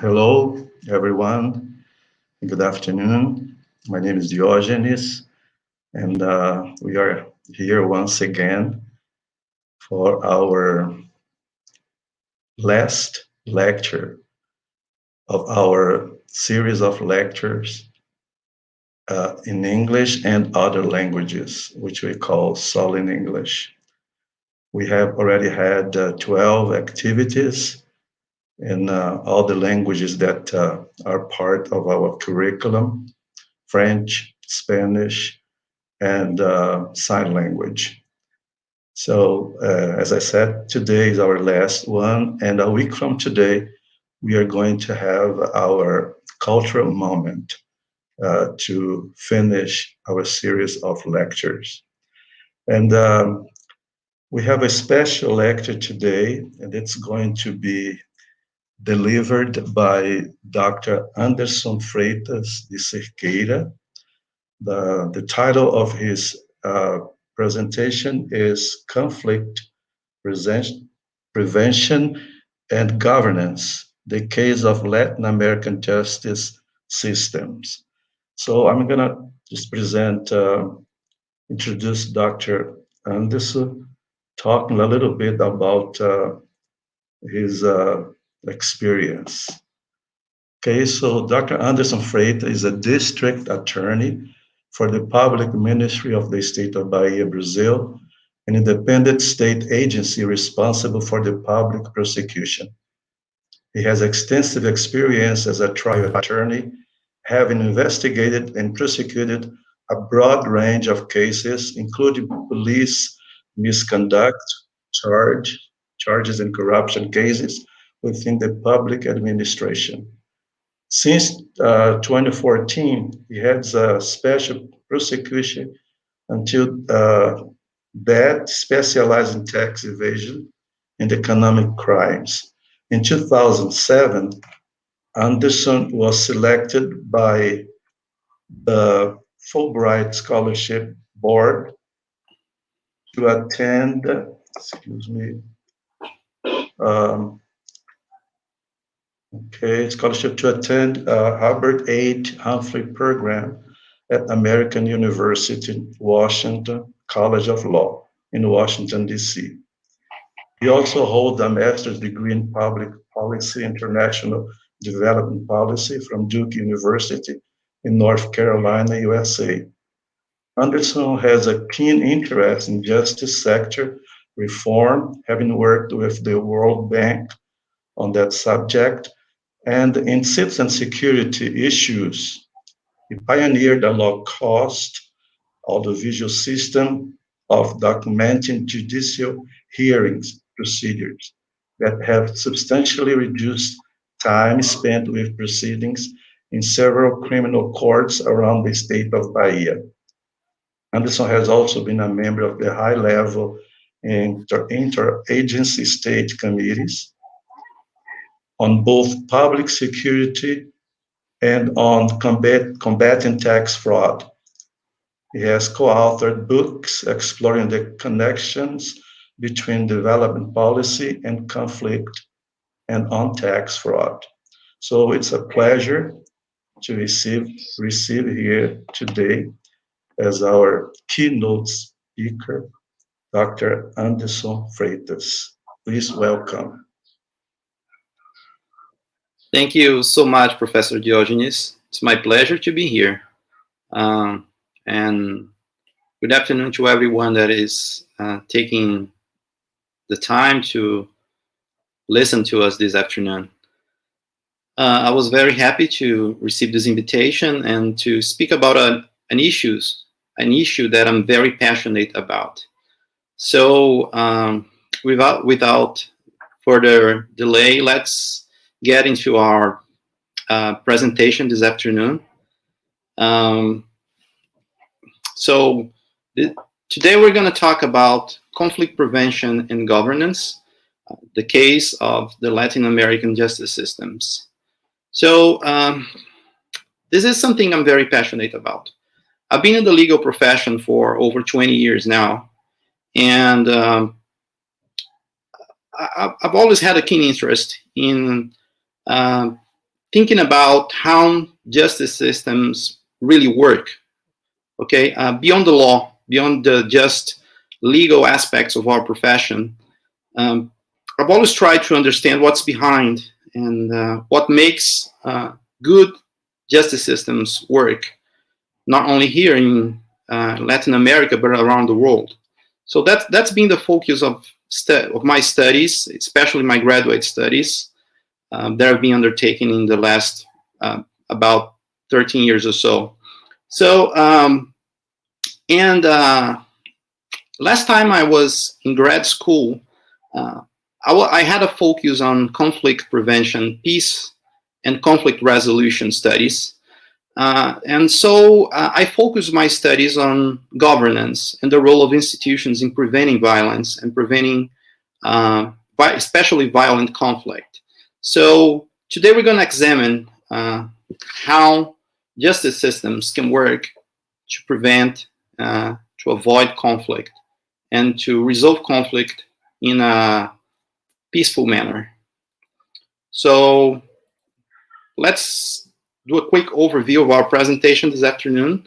Hello, everyone. Good afternoon. My name is Diogenes, and we are here once again for our last lecture of our series of lectures in English and other languages, which we call SolinEnglish. We have already had 12 activities in all the languages that are part of our curriculum: French, Spanish, and sign language. So, as I said, today is our last one, and a week from today, we are going to have our cultural moment to finish our series of lectures. And we have a special lecture today, and it's going to be delivered by Dr. Anderson Freitas de Cerqueira. The title of his presentation is Conflict Prevention and Governance, the Case of Latin American Justice Systems. So I'm going to just introduce Dr. Anderson, talking a little bit about his experience. Okay, so Dr. Anderson Freitas is a district attorney for the Public Ministry of the State of Bahia, Brazil, an independent state agency responsible for the public prosecution. He has extensive experience as a trial attorney, having investigated and prosecuted a broad range of cases, including police misconduct, charges and corruption cases within the public administration. Since 2014, he heads a special prosecution until that specialized in tax evasion and economic crimes. In 2007, Anderson was selected by the Fulbright Scholarship Board to attend, um, scholarship to attend Herbert H. Humphrey program at American University, Washington College of Law in Washington, D.C. He also holds a master's degree in public policy, international development policy from Duke University in North Carolina, USA. Anderson has a keen interest in justice sector reform, having worked with the World Bank on that subject, and in citizen security issues. He pioneered a low-cost audiovisual system of documenting judicial hearings procedures that have substantially reduced time spent with proceedings in several criminal courts around the state of Bahia. Anderson has also been a member of the high-level interagency state committees on both public security and on combating tax fraud. He has co-authored books exploring the connections between development policy and conflict and on tax fraud. So it's a pleasure to receive here today as our keynote speaker, Dr. Anderson Freitas. Please welcome. Thank you so much, Professor Diogenes. It's my pleasure to be here. And good afternoon to everyone that is taking the time to listen to us this afternoon. I was very happy to receive this invitation and to speak about an issue that I'm very passionate about. So without further delay, let's get into our presentation this afternoon. Today we're going to talk about conflict prevention and governance, the case of the Latin American justice systems. So this is something I'm very passionate about. I've been in the legal profession for over 20 years now, and I've always had a keen interest in thinking about how justice systems really work. Okay, beyond the law, beyond the just legal aspects of our profession, I've always tried to understand what's behind and what makes good justice systems work, not only here in Latin America, but around the world. So that's been the focus of my studies, especially my graduate studies that have been undertaken in the last about 13 years or so. So, last time I was in grad school, I had a focus on conflict prevention, peace, and conflict resolution studies. And so I focused my studies on governance and the role of institutions in preventing violence and preventing especially violent conflict. So today we're going to examine how justice systems can work to prevent, to avoid conflict, and to resolve conflict in a peaceful manner. So let's do a quick overview of our presentation this afternoon.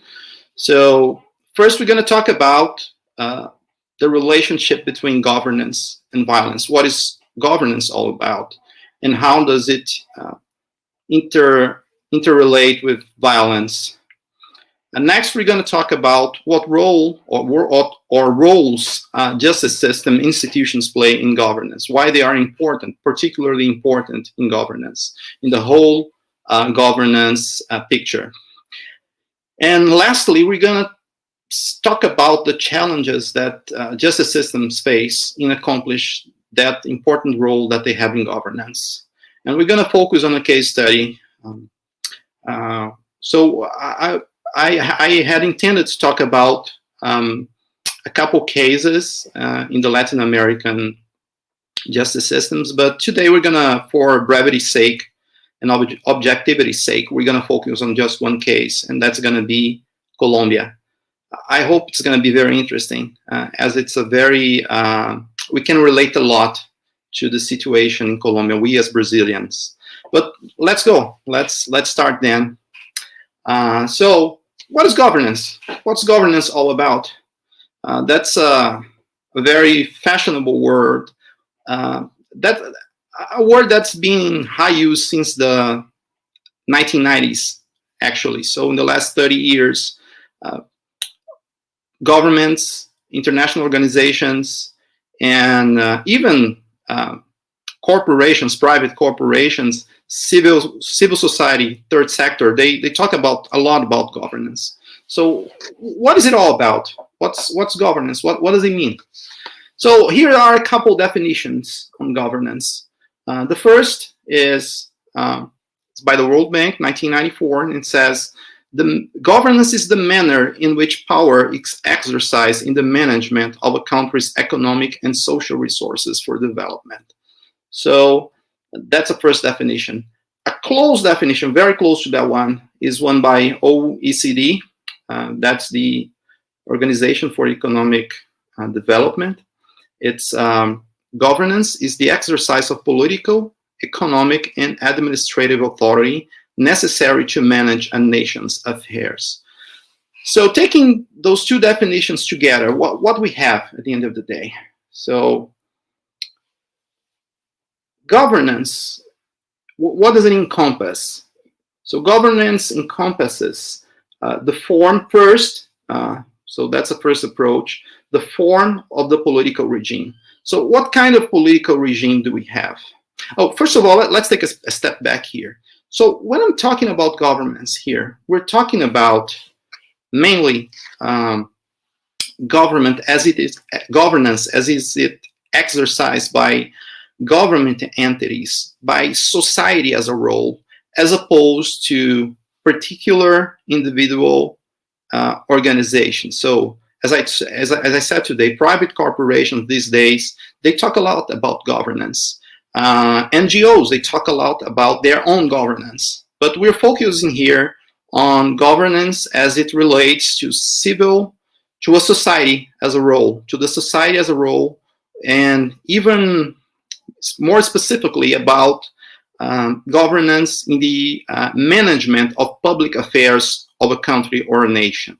So first we're going to talk about the relationship between governance and violence. What is governance all about? And how does it interrelate with violence? And next, we're going to talk about what role or roles justice system institutions play in governance, why they are important, particularly important in governance, in the whole governance picture. And lastly, we're going to talk about the challenges that justice systems face in accomplish that important role that they have in governance. And we're going to focus on a case study. So I had intended to talk about a couple cases in the Latin American justice systems, but today we're gonna, for brevity's sake and objectivity's sake, we're gonna focus on just one case, and that's gonna be Colombia. I hope it's gonna be very interesting, as it's a very, we can relate a lot to the situation in Colombia, we as Brazilians. But let's go, let's start then. So what is governance? What's governance all about? That's a very fashionable word. That's a word that's been in high use since the 1990s, actually. So in the last 30 years, governments, international organizations, and even corporations, private corporations, civil society, third sector, they talk about a lot about governance. So what is it all about? What's governance? What does it mean? So here are a couple definitions on governance. The first is it's by the World Bank, 1994, and it says, the governance is the manner in which power is exercised in the management of a country's economic and social resources for development. So that's the first definition. A close definition, very close to that one, is one by OECD. That's the Organization for Economic Development. It's governance is the exercise of political, economic, and administrative authority necessary to manage a nation's affairs. So taking those two definitions together, what we have at the end of the day. So governance, what does it encompass? So governance encompasses the form first, so that's the first approach, the form of the political regime. So what kind of political regime do we have? Oh, first of all, let's take a step back here. So when I'm talking about governance here, we're talking about mainly governance as it is exercised by government entities, by society as a whole, as opposed to particular individual organizations. So as I said today, private corporations these days, they talk a lot about governance. NGOs, they talk a lot about their own governance. But we're focusing here on governance as it relates to a society as a whole, to the society as a whole, and even more specifically about governance in the management of public affairs of a country or a nation.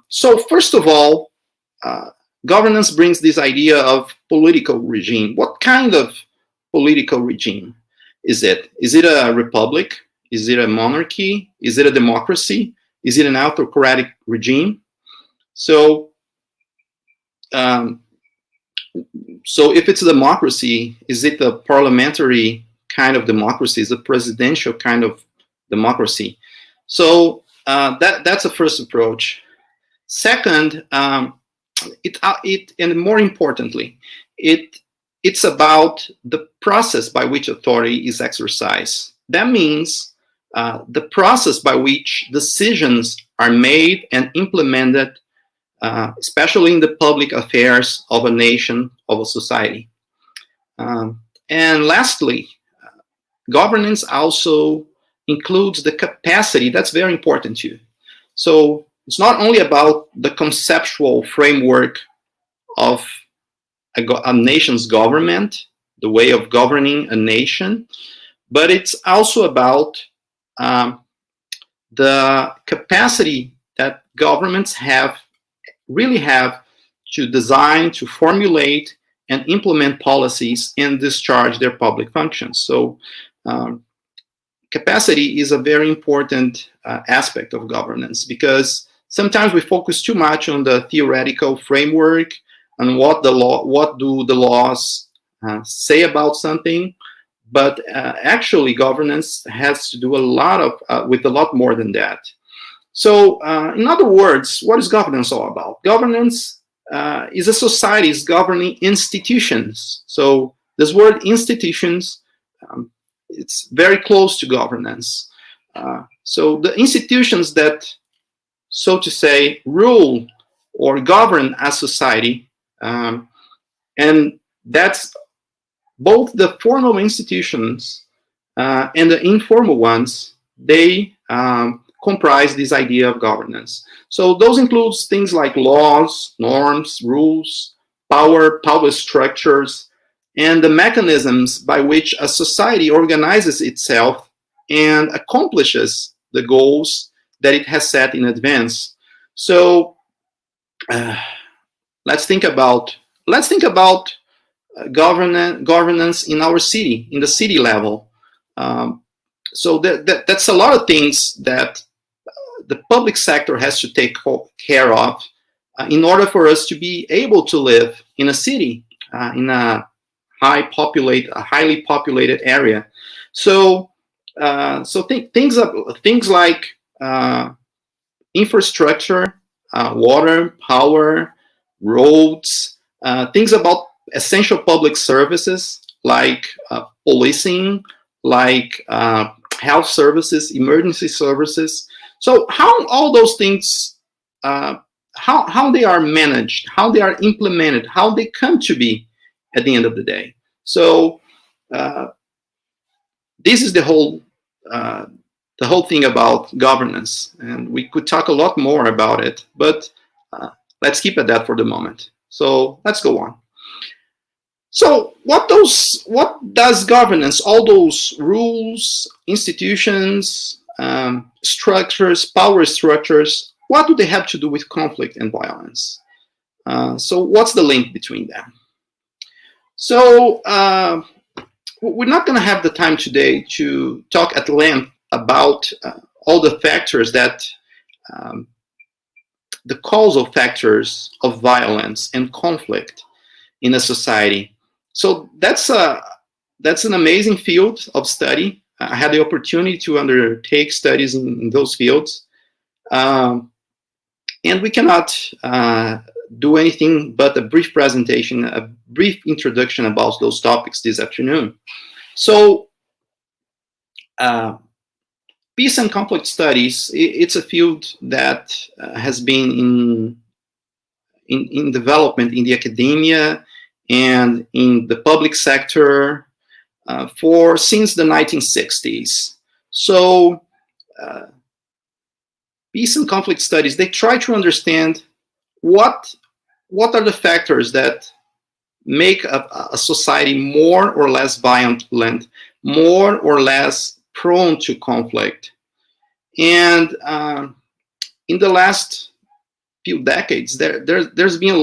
So first of all, governance brings this idea of political regime. What kind of political regime is it? Is it a republic? Is it a monarchy? Is it a democracy? Is it an autocratic regime? So if it's a democracy, is it a parliamentary kind of democracy? Is it a presidential kind of democracy? So that's a first approach. Second, and more importantly, it's about the process by which authority is exercised. That means the process by which decisions are made and implemented, especially in the public affairs of a nation, of a society. And lastly, governance also includes the capacity. That's very important too. So it's not only about the conceptual framework of a nation's government, the way of governing a nation, but it's also about the capacity that governments really have to design, to formulate, and implement policies and discharge their public functions. So capacity is a very important aspect of governance, because sometimes we focus too much on the theoretical framework and what do the laws say about something, but actually governance has to do with a lot more than that. So in other words, what is governance all about? Governance is a society's governing institutions. So this word institutions, it's very close to governance. So the institutions that, so to say, rule or govern a society, and that's both the formal institutions and the informal ones, they comprise this idea of governance. So those includes things like laws, norms, rules, power structures, and the mechanisms by which a society organizes itself and accomplishes the goals that it has set in advance. So let's think about governance in our city, in the city level. So that's a lot of things that the public sector has to take care of in order for us to be able to live in a city, in a highly populated area. So things like infrastructure, water, power, roads, things about essential public services like policing, like health services, emergency services. So how all those things, how they are managed, how they are implemented, how they come to be at the end of the day. So this is the whole thing about governance, and we could talk a lot more about it, but let's keep at that for the moment. So let's go on. So what does governance, all those rules, institutions, structures, power structures, what do they have to do with conflict and violence? So what's the link between them? So we're not going to have the time today to talk at length about all the factors that, the causal factors of violence and conflict in a society. So that's an amazing field of study. I had the opportunity to undertake studies in those fields. And we cannot do anything but a brief presentation, a brief introduction about those topics this afternoon. So peace and conflict studies, it's a field that has been in development in the academia and in the public sector since the 1960s. So peace and conflict studies, they try to understand what are the factors that make a society more or less violent, more or less prone to conflict. And in the last few decades, there's been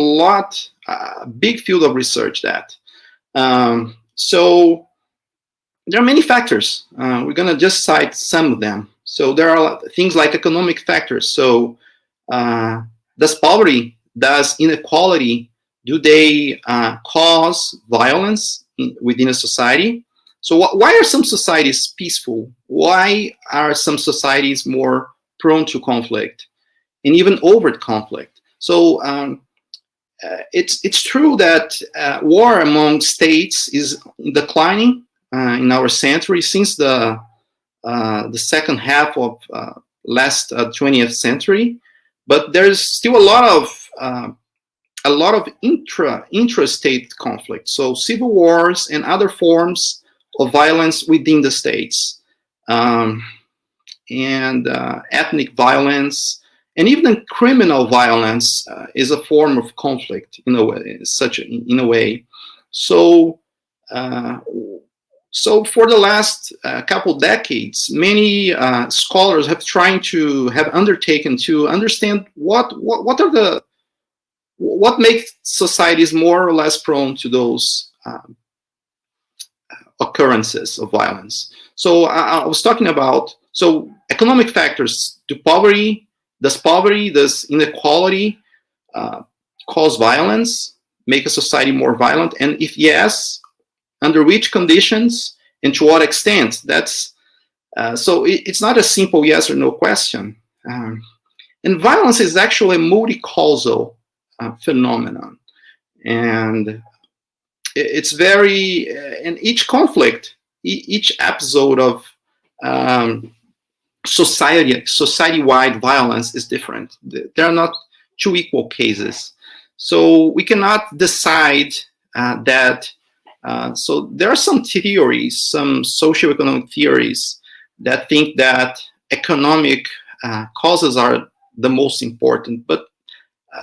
a big field of research that. So there are many factors. We're going to just cite some of them. So there are things like economic factors. So does poverty, does inequality, do they cause violence within a society? So why are some societies peaceful? Why are some societies more prone to conflict and even overt conflict? So it's true that war among states is declining in our century since the second half of last 20th century, but there's still a lot of intra-state conflict. So civil wars and other forms of violence within the states, and ethnic violence, and even criminal violence is a form of conflict in a way. So, so for the last couple decades, many scholars have undertaken to understand what makes societies more or less prone to those occurrences of violence. So I was talking about, so economic factors. Does poverty, does inequality cause violence, make a society more violent? And if yes, under which conditions and to what extent? That's so it's not a simple yes or no question. And violence is actually a multi-causal phenomenon, and it's very, in each conflict, each episode of society-wide violence is different. There are not two equal cases. So we cannot decide that. So there are some theories, some socioeconomic theories that think that economic causes are the most important, but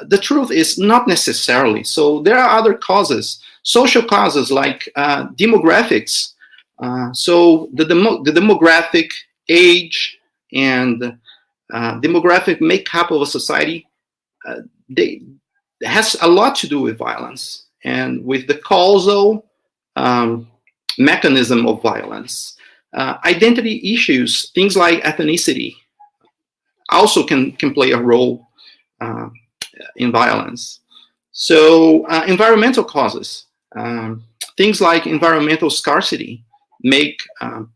the truth is not necessarily. So there are other causes, social causes like demographics. So the demographic age and demographic makeup of a society, has a lot to do with violence and with the causal mechanism of violence. Identity issues, things like ethnicity, also can play a role in violence. So environmental causes, things like environmental scarcity make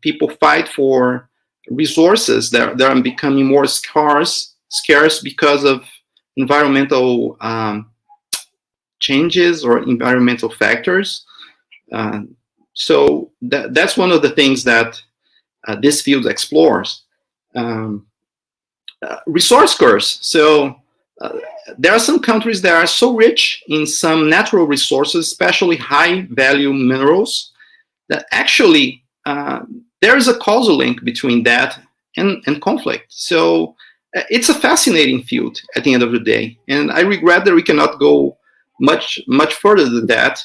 people fight for resources that are becoming more scarce because of environmental changes or environmental factors. So that's one of the things that this field explores. Resource curse. So there are some countries that are so rich in some natural resources, especially high value minerals, that actually there is a causal link between that and conflict. So it's a fascinating field at the end of the day. And I regret that we cannot go much further than that.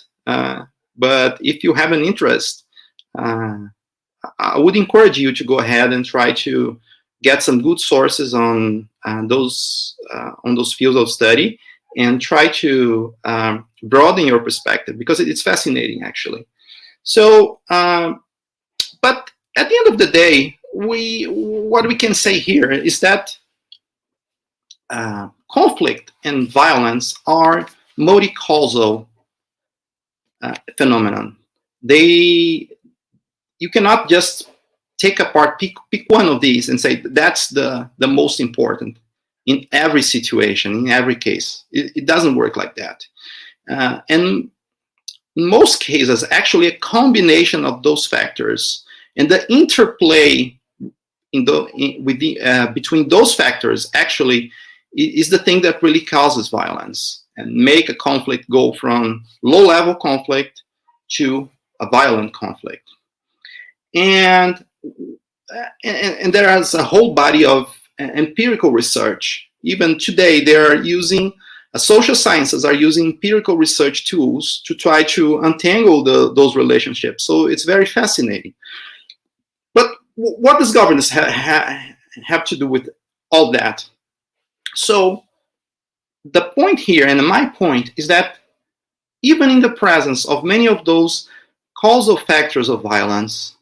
But if you have an interest, I would encourage you to go ahead and try to get some good sources on those fields of study and try to broaden your perspective, because it's fascinating, actually. So, but at the end of the day, what we can say here is that conflict and violence are multi-causal phenomenon. You cannot just take apart, pick one of these and say that's the most important in every situation, in every case. It doesn't work like that. And in most cases, actually a combination of those factors and the interplay between those factors actually is the thing that really causes violence and make a conflict go from low-level conflict to a violent conflict. And there is a whole body of empirical research. Even today, they are using social sciences are using empirical research tools to try to untangle those relationships. So it's very fascinating. what does governance have to do with all that? So the point here, and my point, is that even in the presence of many of those causal factors of violence,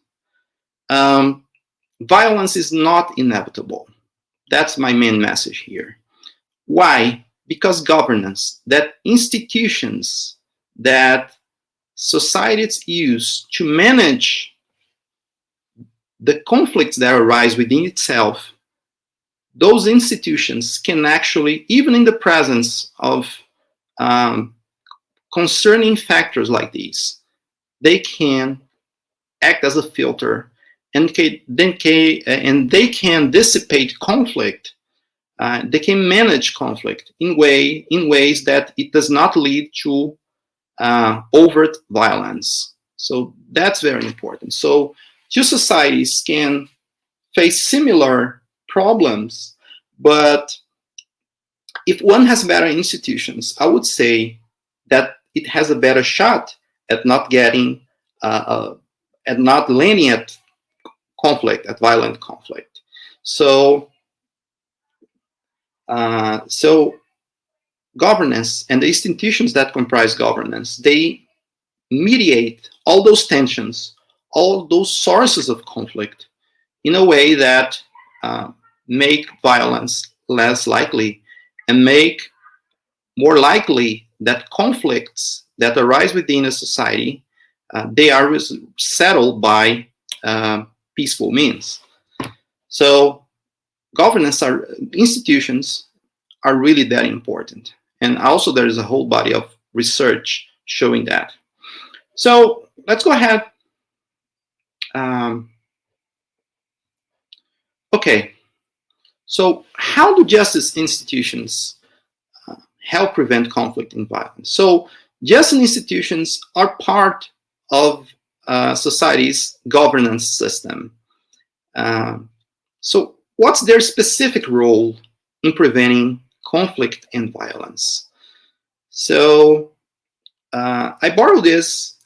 violence is not inevitable. That's my main message here. Why? Because governance, that institutions that societies use to manage the conflicts that arise within itself, those institutions can actually, even in the presence of concerning factors like these, they can act as a filter, and they can dissipate conflict. They can manage conflict in ways that it does not lead to overt violence. So that's very important. So two societies can face similar problems, but if one has better institutions, I would say that it has a better shot at not getting, at not landing at conflict, at violent conflict. So governance and the institutions that comprise governance, they mediate all those tensions, all those sources of conflict in a way that make violence less likely and make more likely that conflicts that arise within a society, they are settled by peaceful means. So governance institutions are really that important. And also there is a whole body of research showing that. So let's go ahead. Okay, so how do justice institutions help prevent conflict and violence? So justice institutions are part of society's governance system. So what's their specific role in preventing conflict and violence? So I borrowed this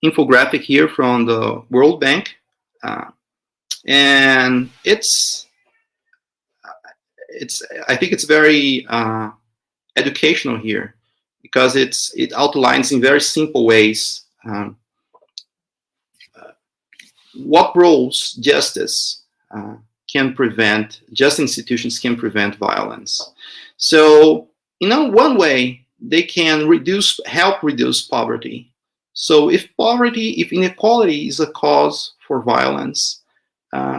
infographic here from the World Bank, and I think it's very educational here, because it outlines in very simple ways what roles justice institutions can prevent violence. So, one way they can help reduce poverty. So if inequality is a cause for violence,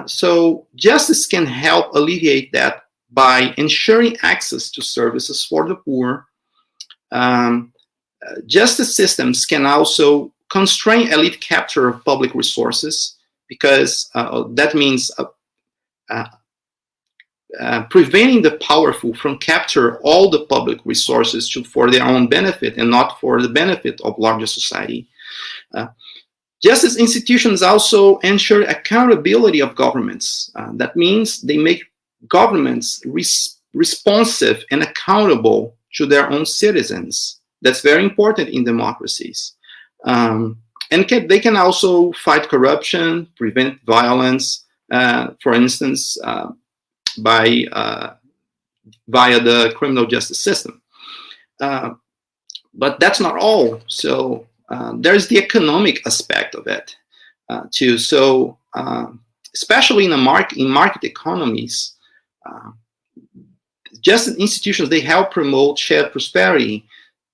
so justice can help alleviate that by ensuring access to services for the poor. Justice systems can also constrain elite capture of public resources, because that means preventing the powerful from capture all the public resources for their own benefit and not for the benefit of larger society. Justice institutions also ensure accountability of governments. That means they make governments responsive and accountable to their own citizens. That's very important in democracies. And they can also fight corruption, prevent violence, for instance, via the criminal justice system. But that's not all. So there's the economic aspect of it too. So especially in market economies, justice institutions, they help promote shared prosperity.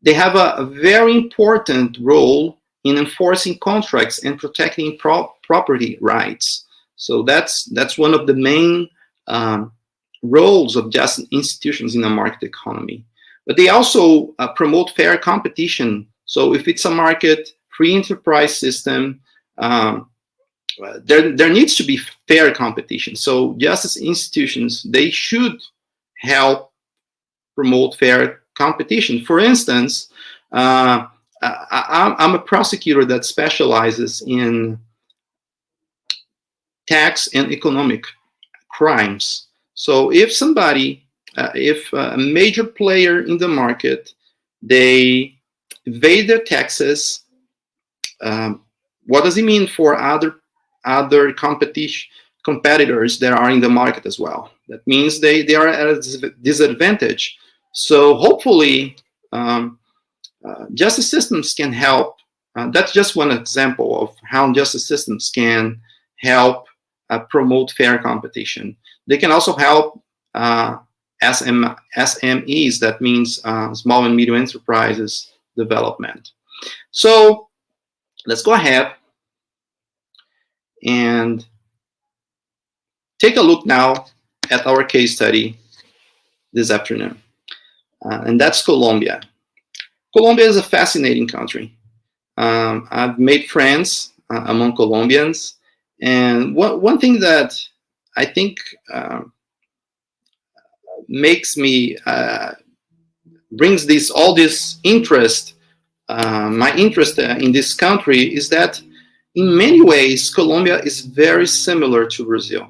They have a very important role in enforcing contracts and protecting property rights. So that's one of the main roles of justice institutions in a market economy. But they also promote fair competition. So if it's a market, free enterprise system, there needs to be fair competition. So justice institutions, they should help promote fair competition. For instance, I'm a prosecutor that specializes in tax and economic crimes. So if a major player in the market, they evade their taxes, what does it mean for other other competitors that are in the market as well. That means they are at a disadvantage. So hopefully, justice systems can help. That's just one example of how justice systems can help promote fair competition. They can also help SMEs, that means small and medium enterprises development. So let's go ahead and take a look now at our case study this afternoon. And that's Colombia. Colombia is a fascinating country. I've made friends among Colombians. And one thing that I think makes me, brings all this interest, my interest in this country, is that in many ways, Colombia is very similar to Brazil.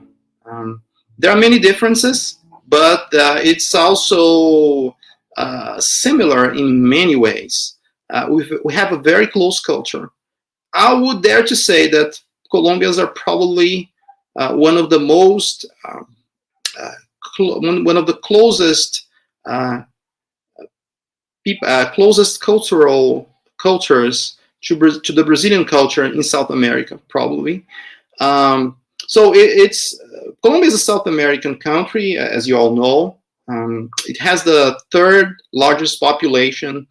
There are many differences, but it's also similar in many ways. We have a very close culture. I would dare to say that Colombians are probably one of the most, one of the closest, closest cultural cultures to the Brazilian culture in South America, probably. So Colombia is a South American country, as you all know. It has the third largest population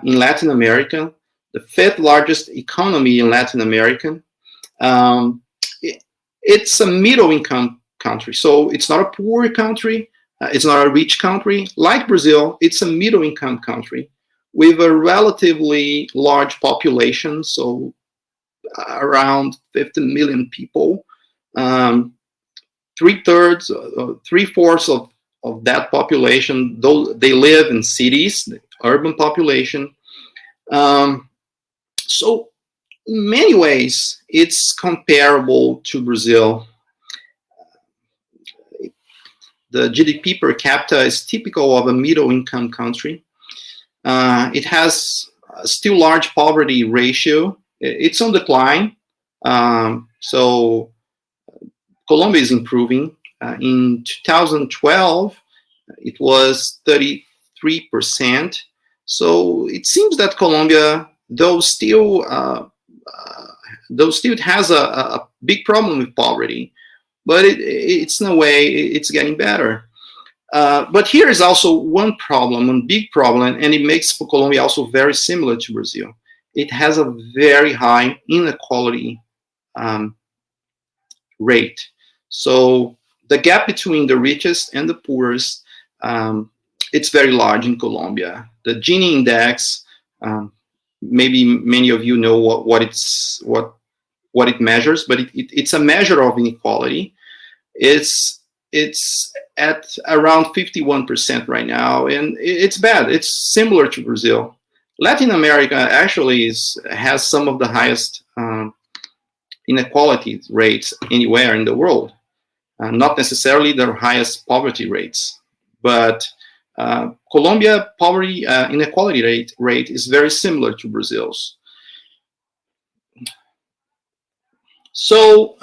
in Latin America, the fifth largest economy in Latin America. It's a middle-income country, so it's not a poor country, it's not a rich country. Like Brazil, it's a middle-income country with a relatively large population, so around 50 million people. Three-fourths of that population, though they live in cities, the urban population. So in many ways, it's comparable to Brazil. The GDP per capita is typical of a middle-income country. It has a still large poverty ratio. It's on decline. So Colombia is improving. In 2012, it was 33%. So it seems that Colombia, though still has a big problem with poverty, but it's in a way it's getting better. But here is also one big problem, and it makes Colombia also very similar to Brazil. It has a very high inequality rate. So the gap between the richest and the poorest, it's very large in Colombia. The Gini index, maybe many of you know what it measures, but it's a measure of inequality. It's at around 51% right now, and it's bad. It's similar to Brazil. Latin America actually has some of the highest inequality rates anywhere in the world. Not necessarily the highest poverty rates, but Colombia poverty inequality rate is very similar to Brazil's. So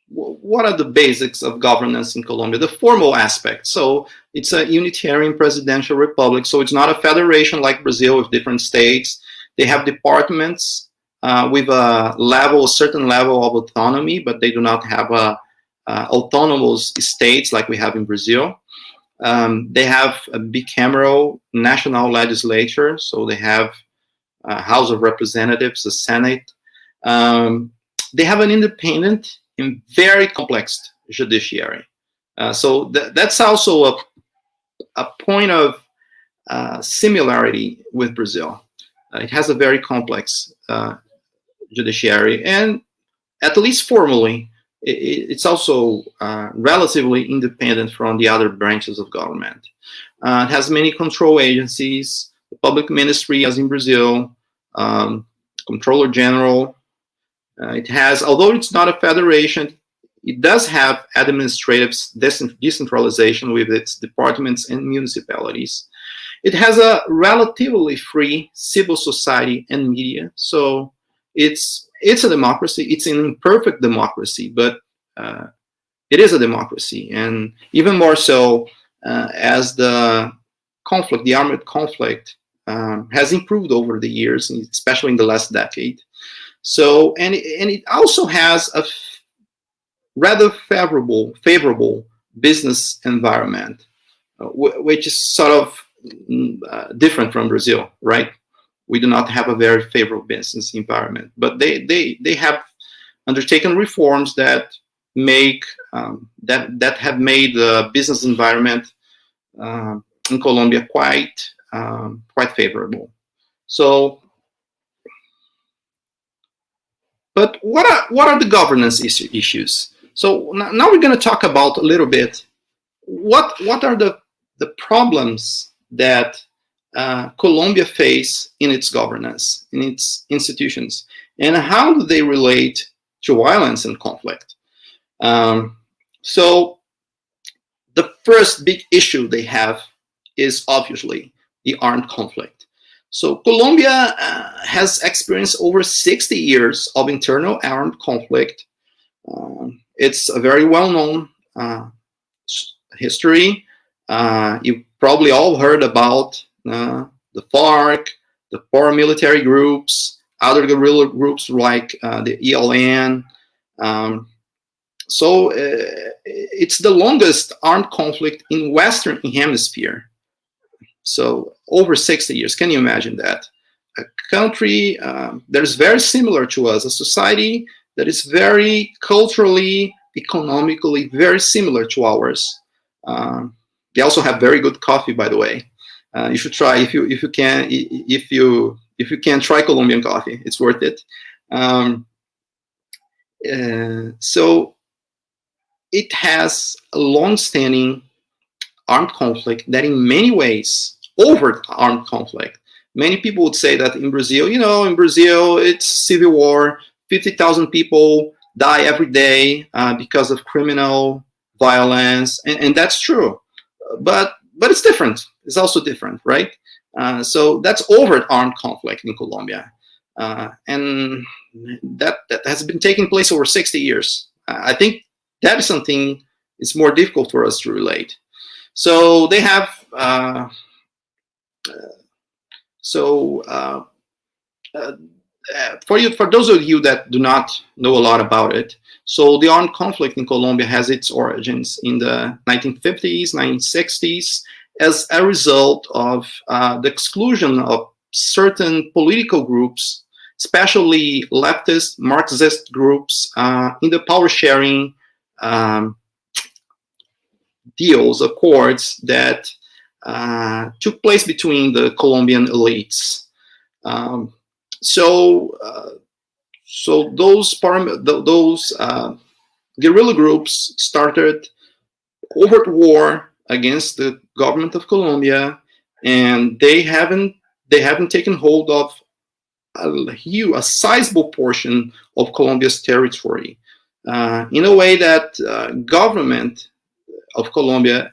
what are the basics of governance in Colombia? The formal aspect. So it's a unitarian presidential republic. So it's not a federation like Brazil with different states. They have departments with a certain level of autonomy, but they do not have autonomous states like we have in Brazil. They have a bicameral national legislature. So they have a House of Representatives, a Senate. They have an independent and very complex judiciary. So that's also a point of similarity with Brazil. It has a very complex judiciary, and at least formally, it's also relatively independent from the other branches of government. It has many control agencies, the public ministry, as in Brazil, Comptroller General. It has, although it's not a federation, it does have administrative decentralization with its departments and municipalities. It has a relatively free civil society and media, so it's it's a democracy. It's an imperfect democracy, but it is a democracy, and even more so as the conflict, the armed conflict, has improved over the years, especially in the last decade. So, and it also has a rather favorable business environment, which is sort of different from Brazil, right? We do not have a very favorable business environment, but they have undertaken reforms that make that have made the business environment in Colombia quite favorable. So, but what are the governance issues? So now we're going to talk about a little bit what are the problems that Colombia face in its governance, in its institutions, and how do they relate to violence and conflict. So the first big issue they have is obviously the armed conflict. So Colombia has experienced over 60 years of internal armed conflict. It's a very well-known history. You probably all heard about the FARC, the paramilitary groups, other guerrilla groups like the ELN. So it's the longest armed conflict in Western Hemisphere. So over 60 years. Can you imagine that? A country that is very similar to us, a society that is very culturally, economically very similar to ours. They also have very good coffee, by the way. You should try if you can try Colombian coffee. It's worth it. So it has a long-standing armed conflict that, in many ways, overt armed conflict. Many people would say that in Brazil, in Brazil it's civil war. 50,000 people die every day because of criminal violence, and that's true. But it's different. It's also different, right? So that's overt armed conflict in Colombia, and that has been taking place over 60 years. I think that is something it's more difficult for us to relate. So they have. For those of you that do not know a lot about it, so the armed conflict in Colombia has its origins in the 1950s, 1960s, as a result of the exclusion of certain political groups, especially leftist, Marxist groups, in the power-sharing deals, accords that took place between the Colombian elites. So those guerrilla groups started overt war against the government of Colombia, and they haven't taken hold of a sizable portion of Colombia's territory, in a way that government of Colombia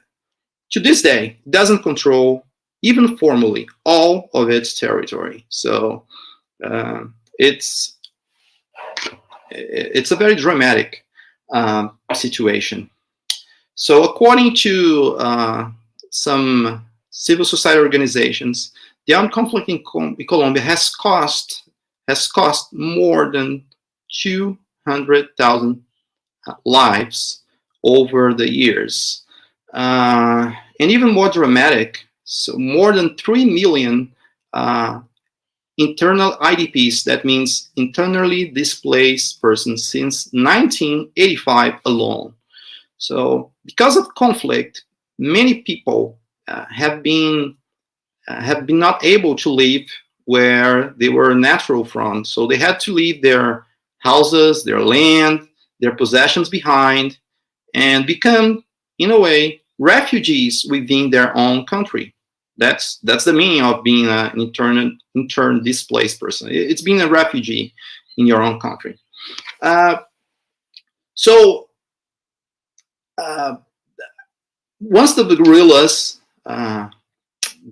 to this day doesn't control, even formally, all of its territory. So it's a very dramatic situation. So according to some civil society organizations, the armed conflict in Colombia has cost more than 200,000 lives over the years. And even more dramatic, so more than 3 million internal IDPs, that means internally displaced persons, since 1985 alone. So because of conflict, many people have been not able to live where they were natural from. So they had to leave their houses, their land, their possessions behind, and become, in a way, refugees within their own country. That's the meaning of being an intern displaced person. It's being a refugee in your own country. Once the guerrillas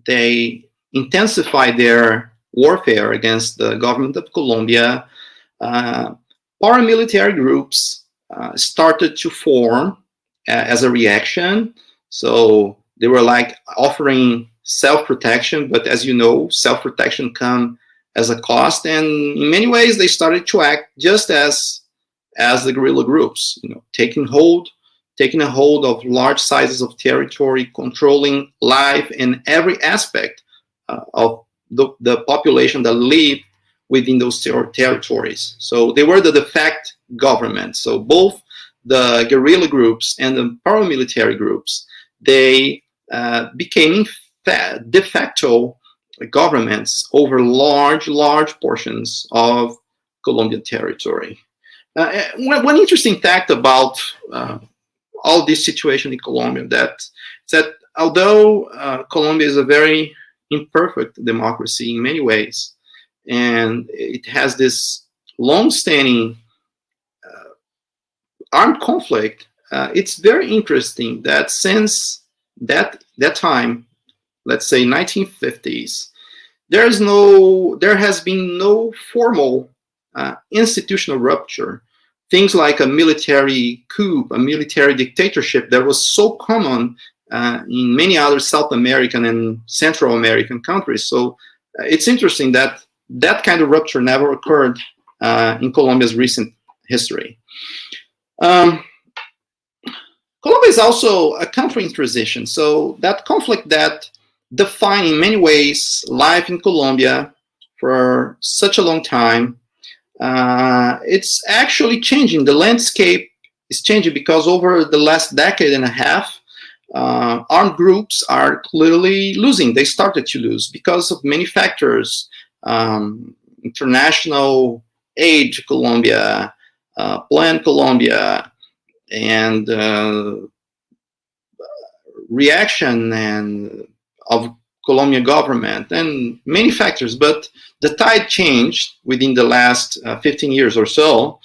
they intensified their warfare against the government of Colombia, paramilitary groups started to form as a reaction. So they were like offering self-protection, but as you know, self-protection comes as a cost, and in many ways they started to act just as the guerrilla groups, taking a hold of large sizes of territory, controlling life in every aspect of the population that lived within those territories. So they were the de facto government. So both the guerrilla groups and the paramilitary groups, they became de facto governments over large portions of Colombian territory. One interesting fact about all this situation in Colombia that although Colombia is a very imperfect democracy in many ways, and it has this long-standing armed conflict, it's very interesting that since that time, let's say 1950s, there has been no formal institutional rupture. Things like a military coup, a military dictatorship that was so common in many other South American and Central American countries. So it's interesting that that kind of rupture never occurred in Colombia's recent history. Colombia is also a country in transition. So that conflict that defined in many ways life in Colombia for such a long time, it's actually changing. The landscape is changing because over the last decade and a half, armed groups are clearly losing. They started to lose because of many factors. International aid to Colombia, Plan Colombia, and reaction of Colombian government, and many factors. But the tide changed within the last 15 years or so,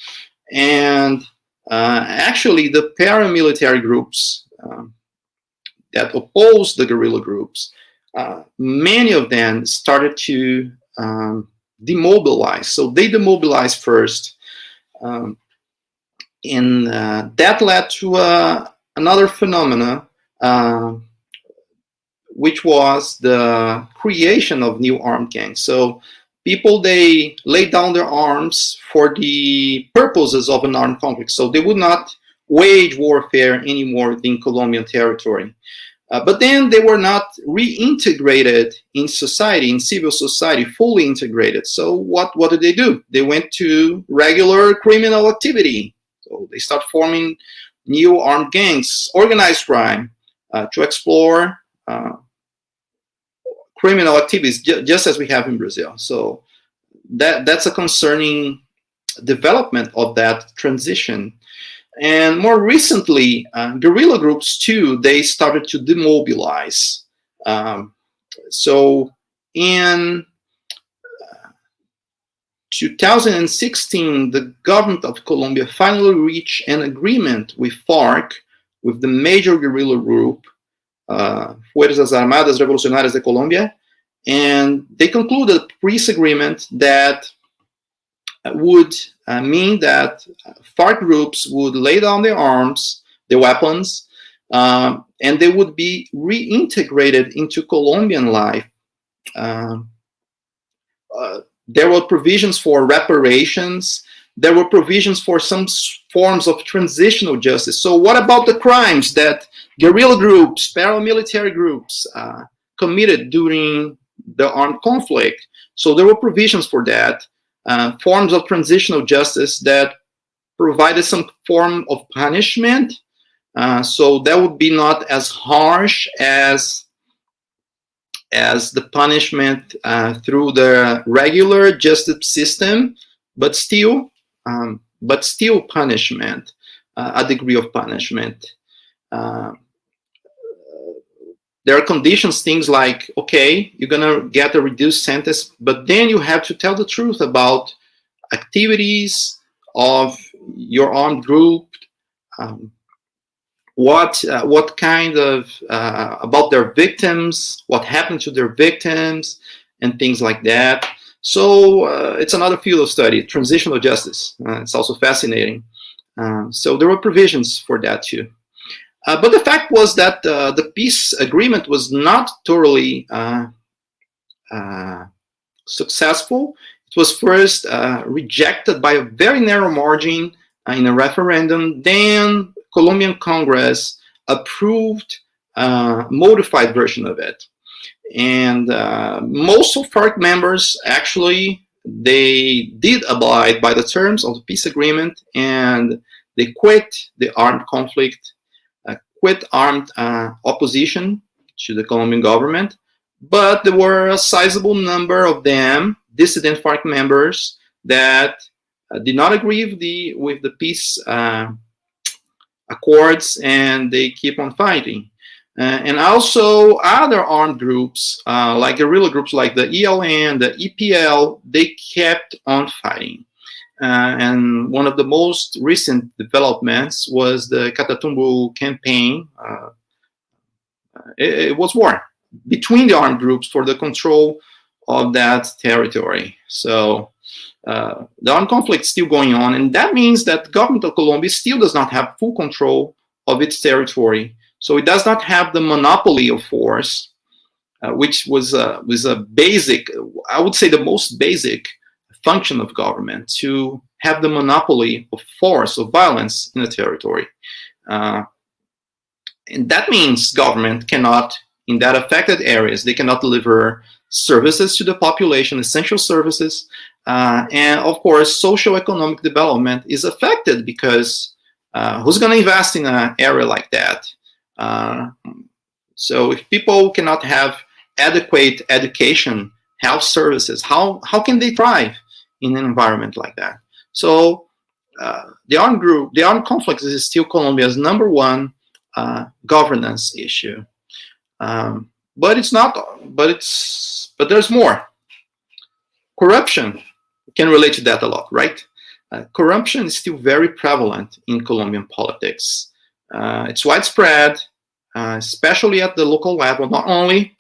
and actually the paramilitary groups that oppose the guerrilla groups, many of them started to demobilize. So they demobilized first, and that led to another phenomena, which was the creation of new armed gangs. So people, they laid down their arms for the purposes of an armed conflict. So they would not wage warfare anymore within Colombian territory. But then they were not reintegrated in society, in civil society, fully integrated. So what did they do? They went to regular criminal activity. So they start forming new armed gangs, organized crime, to explore criminal activities, just as we have in Brazil. So that's a concerning development of that transition. And more recently, guerrilla groups too, they started to demobilize. So in 2016, the government of Colombia finally reached an agreement with FARC, with the major guerrilla group, Fuerzas Armadas Revolucionarias de Colombia, and they concluded a peace agreement that would mean that FARC groups would lay down their arms, their weapons, and they would be reintegrated into Colombian life. There were provisions for reparations. There were provisions for some forms of transitional justice. So what about the crimes that guerrilla groups, paramilitary groups committed during the armed conflict? So there were provisions for that, forms of transitional justice that provided some form of punishment. So that would be not as harsh as the punishment through the regular justice system, but still punishment, a degree of punishment. There are conditions, things like, okay, you're gonna get a reduced sentence, but then you have to tell the truth about activities of your armed group, what kind of, about their victims, what happened to their victims, and things like that. So it's another field of study, transitional justice. It's also fascinating. So there were provisions for that too. But the fact was that the peace agreement was not totally successful. It was first rejected by a very narrow margin in a referendum. Then Colombian Congress approved a modified version of it. And most of FARC members actually, they did abide by the terms of the peace agreement, and they quit the armed conflict, quit armed opposition to the Colombian government. But there were a sizable number of them, dissident FARC members, that did not agree with the peace accords, and they keep on fighting. And also other armed groups, like guerrilla groups like the ELN, the EPL, they kept on fighting. And one of the most recent developments was the Catatumbo campaign. It was war between the armed groups for the control of that territory. So the armed conflict is still going on, and that means that the government of Colombia still does not have full control of its territory. So it does not have the monopoly of force, which was a basic, I would say the most basic function of government, to have the monopoly of force, of violence in a territory. And that means government cannot, in that affected areas, they cannot deliver services to the population, essential services. And of course, socioeconomic development is affected because who's going to invest in an area like that? So if people cannot have adequate education, health services, how can they thrive in an environment like that? So the armed conflict is still Colombia's number one governance issue. But it's not. But there's more. Corruption can relate to that a lot, right? Corruption is still very prevalent in Colombian politics. It's widespread, especially at the local level. Not only.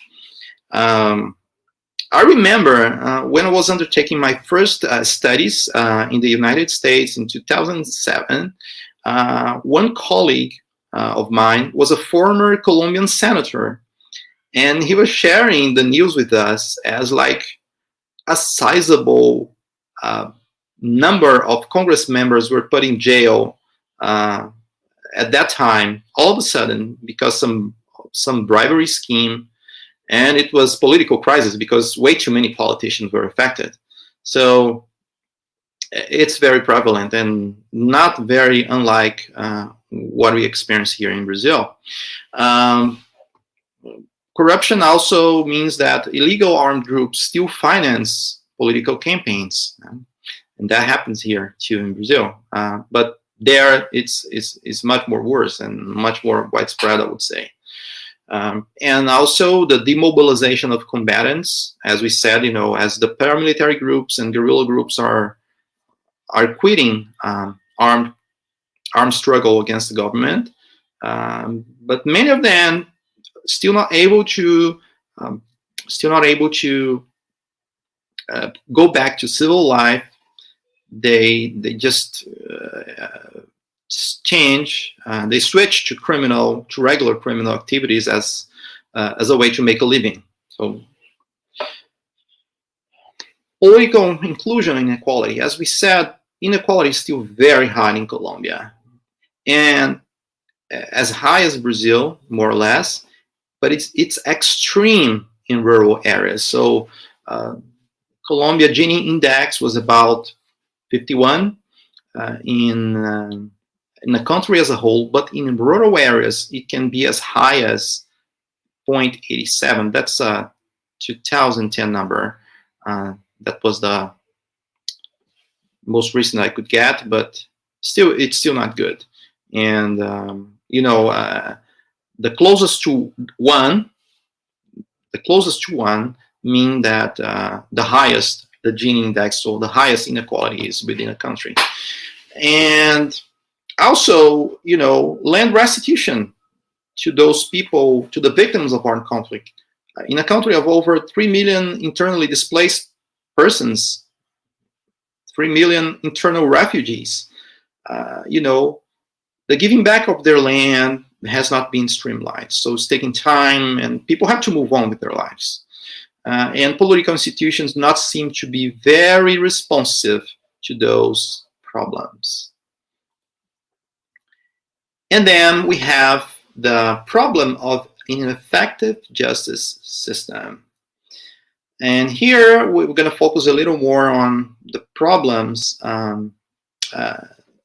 I remember when I was undertaking my first studies in the United States in 2007, one colleague of mine was a former Colombian senator, and he was sharing the news with us as like a sizable number of Congress members were put in jail at that time, all of a sudden, because some bribery scheme. And it was political crisis because way too many politicians were affected. So it's very prevalent and not very unlike what we experience here in Brazil. Corruption also means that illegal armed groups still finance political campaigns. And that happens here too in Brazil. But there it's much more worse and much more widespread, I would say. And also the demobilization of combatants, as we said, as the paramilitary groups and guerrilla groups are quitting armed struggle against the government, but many of them still not able to go back to civil life. They just change. They switch to regular criminal activities as a way to make a living. So political inclusion and inequality, as we said, inequality is still very high in Colombia, and as high as Brazil, more or less. But it's extreme in rural areas. So Colombia Gini index was about 51 in the country as a whole, but in rural areas, it can be as high as 0.87. That's a 2010 number. That was the most recent I could get, but it's still not good. And, the closest to one mean that the highest, the Gini index, so the highest inequality is within a country. And also, land restitution to those people, to the victims of armed conflict. In a country of over 3 million internally displaced persons, 3 million internal refugees. The giving back of their land has not been streamlined. So it's taking time, and people have to move on with their lives. And political institutions not seem to be very responsive to those problems. And then we have the problem of an ineffective justice system. And here we're going to focus a little more on the problems,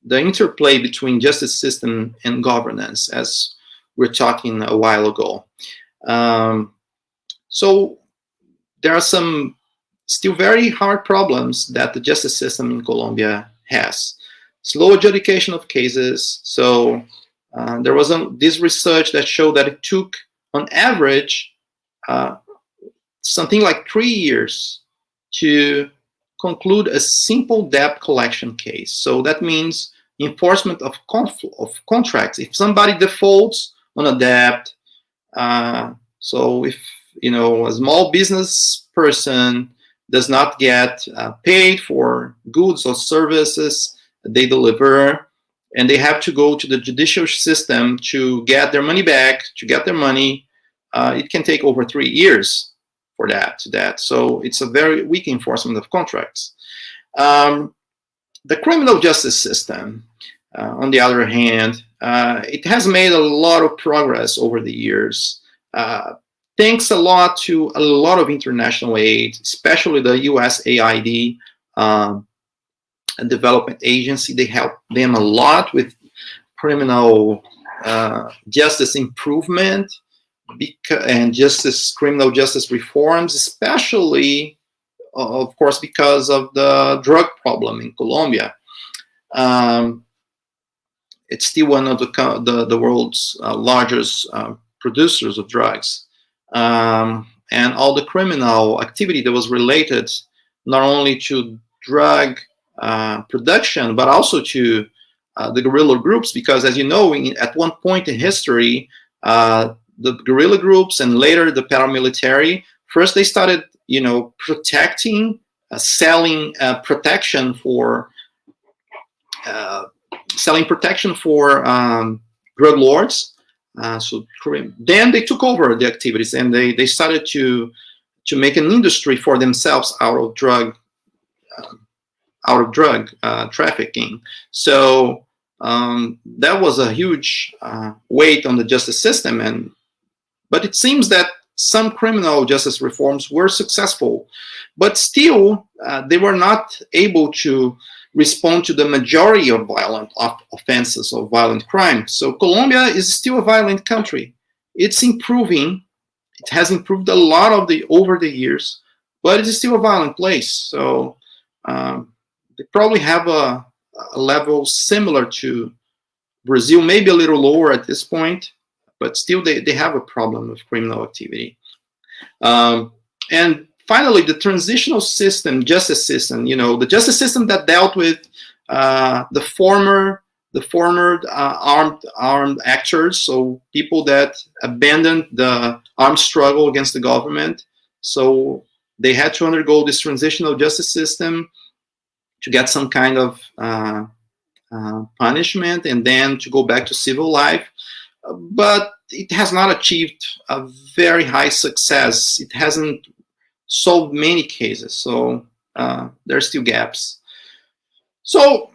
the interplay between justice system and governance, as we were talking a while ago. So there are some still very hard problems that the justice system in Colombia has. Slow adjudication of cases. So there was this research that showed that it took, on average, something like 3 years to conclude a simple debt collection case. So that means enforcement of contracts. If somebody defaults on a debt, so if a small business person does not get paid for goods or services they deliver, and they have to go to the judicial system to get their money back, to get their money, it can take over 3 years for that. So it's a very weak enforcement of contracts. The criminal justice system, on the other hand, it has made a lot of progress over the years. Thanks a lot to a lot of international aid, especially the USAID development agency. They help them a lot with criminal justice improvement and criminal justice reforms, especially, of course, because of the drug problem in Colombia. It's still one of the world's largest producers of drugs. And all the criminal activity that was related not only to drug production, but also to the guerrilla groups, because as you know, at one point in history, the guerrilla groups and later the paramilitary, first they started, protecting, selling protection for drug lords. So then they took over the activities, and they started to make an industry for themselves out of drug trafficking. So that was a huge weight on the justice system, but it seems that some criminal justice reforms were successful, but still they were not able to respond to the majority of violent offenses or violent crime. So Colombia is still a violent country. It's improving. It has improved a lot over the years, but it is still a violent place. So they probably have a level similar to Brazil, maybe a little lower at this point, but still they have a problem with criminal activity. And finally, the transitional system, justice system, the justice system that dealt with the former armed actors, so people that abandoned the armed struggle against the government. So they had to undergo this transitional justice system to get some kind of punishment and then to go back to civil life. But it has not achieved a very high success. It hasn't solved many cases, so there are still gaps. So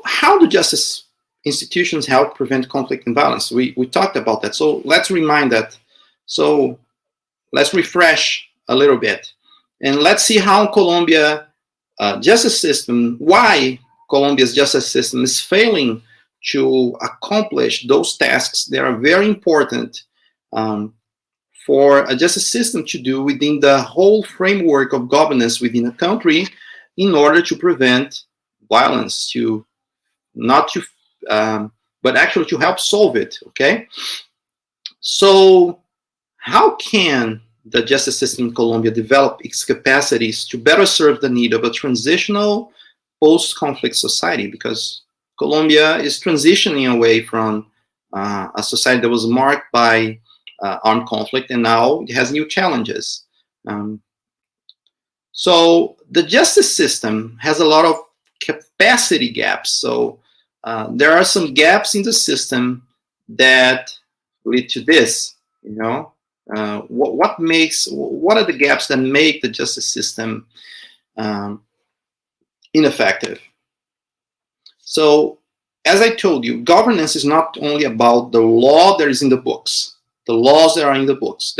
how do justice institutions help prevent conflict and violence? We talked about that, so let's remind that. So let's refresh a little bit, and let's see how Colombia justice system, why Colombia's justice system is failing to accomplish those tasks that are very important for a justice system to do within the whole framework of governance within a country in order to prevent violence, but actually to help solve it, okay? So how can the justice system in Colombia develop its capacities to better serve the need of a transitional post-conflict society? Because Colombia is transitioning away from a society that was marked by armed conflict, and now it has new challenges. So the justice system has a lot of capacity gaps. So there are some gaps in the system that lead to this. What are the gaps that make the justice system ineffective? So, as I told you, governance is not only about the law that is in the books, the laws that are in the books.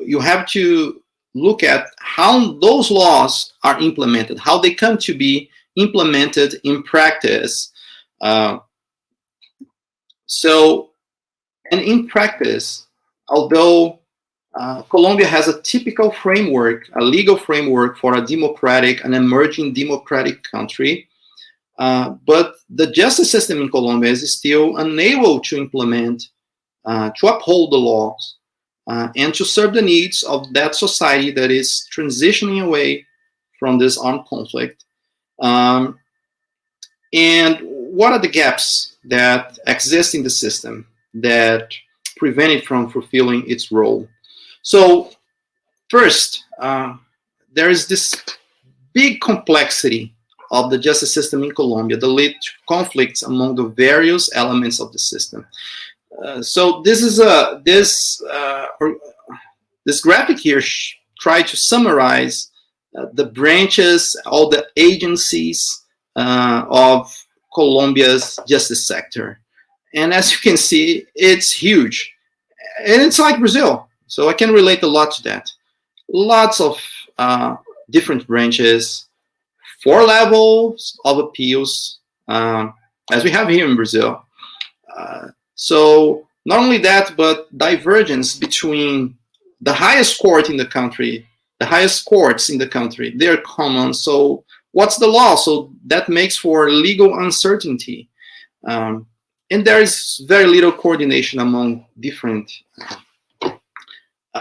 You have to look at how those laws are implemented, how they come to be implemented in practice. And in practice, although Colombia has a typical framework, a legal framework for an emerging democratic country, but the justice system in Colombia is still unable to implement, to uphold the laws, and to serve the needs of that society that is transitioning away from this armed conflict. And what are the gaps that exist in the system that prevent it from fulfilling its role? So first, there is this big complexity of the justice system in Colombia that lead to conflicts among the various elements of the system. So this is this graphic here try to summarize the branches, all the agencies of Colombia's justice sector. And as you can see, it's huge. And it's like Brazil. So I can relate a lot to that. Lots of different branches, 4 levels of appeals, as we have here in Brazil. So not only that, but divergence between the highest court in the country, the highest courts in the country, they're common. So what's the law? So that makes for legal uncertainty. And there is very little coordination among different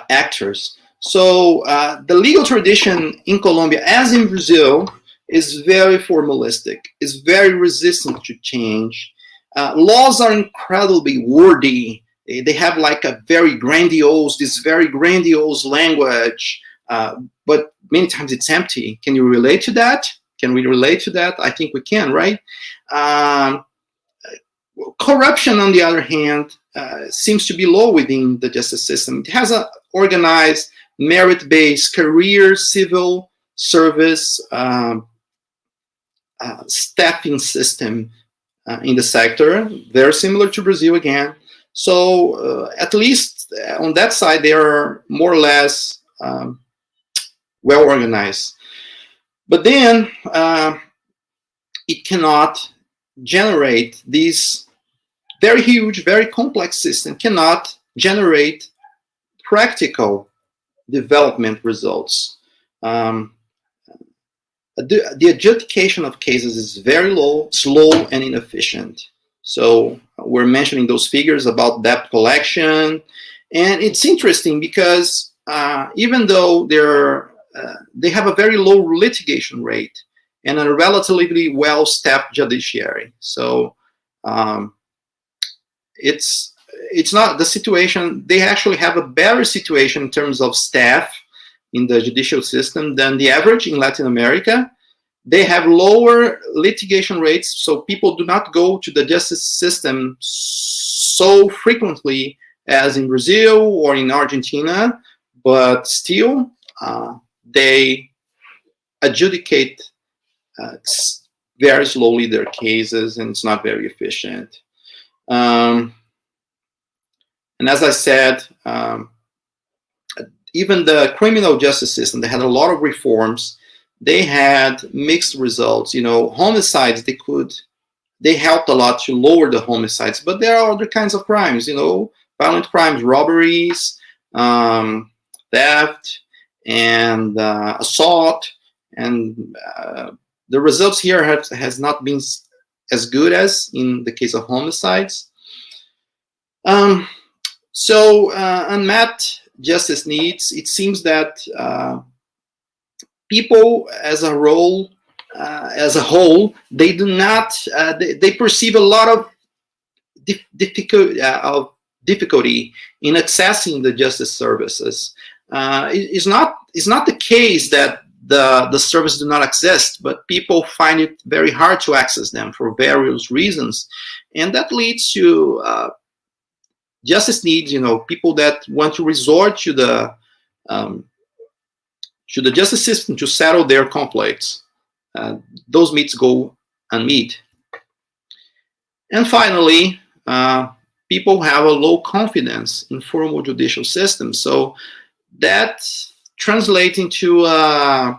actors. So the legal tradition in Colombia, as in Brazil, is very formalistic, is very resistant to change. Laws are incredibly wordy. They have like this very grandiose language, but many times it's empty. Can you relate to that? Can we relate to that? I think we can, right? Corruption, on the other hand, seems to be low within the justice system. It has an organized, merit-based career civil service staffing system in the sector, very similar to Brazil again. So at least on that side, they are more or less well organized. But then it cannot generate this very huge, very complex system, cannot generate practical development results. The adjudication of cases is very slow and inefficient. So we're mentioning those figures about debt collection. And it's interesting because even though they have a very low litigation rate and a relatively well-staffed judiciary. So it's not the situation. They actually have a better situation in terms of staff in the judicial system than the average in Latin America. They have lower litigation rates, so people do not go to the justice system so frequently as in Brazil or in Argentina, but still they adjudicate very slowly their cases, and it's not very efficient. And as I said, even the criminal justice system, they had a lot of reforms. They had mixed results. Homicides, they helped a lot to lower the homicides, but there are other kinds of crimes, violent crimes, robberies, theft, and assault. And the results here has not been as good as in the case of homicides. So unmet justice needs, it seems that people as a whole as a whole, they do not, they perceive a lot of difficulty in accessing the justice services. It's not the case that the services do not exist, but people find it very hard to access them for various reasons, and that leads to justice needs. People that want to resort to the justice system to settle their conflicts. Those needs go unmet. And finally, people have a low confidence in formal judicial systems. So that translates into the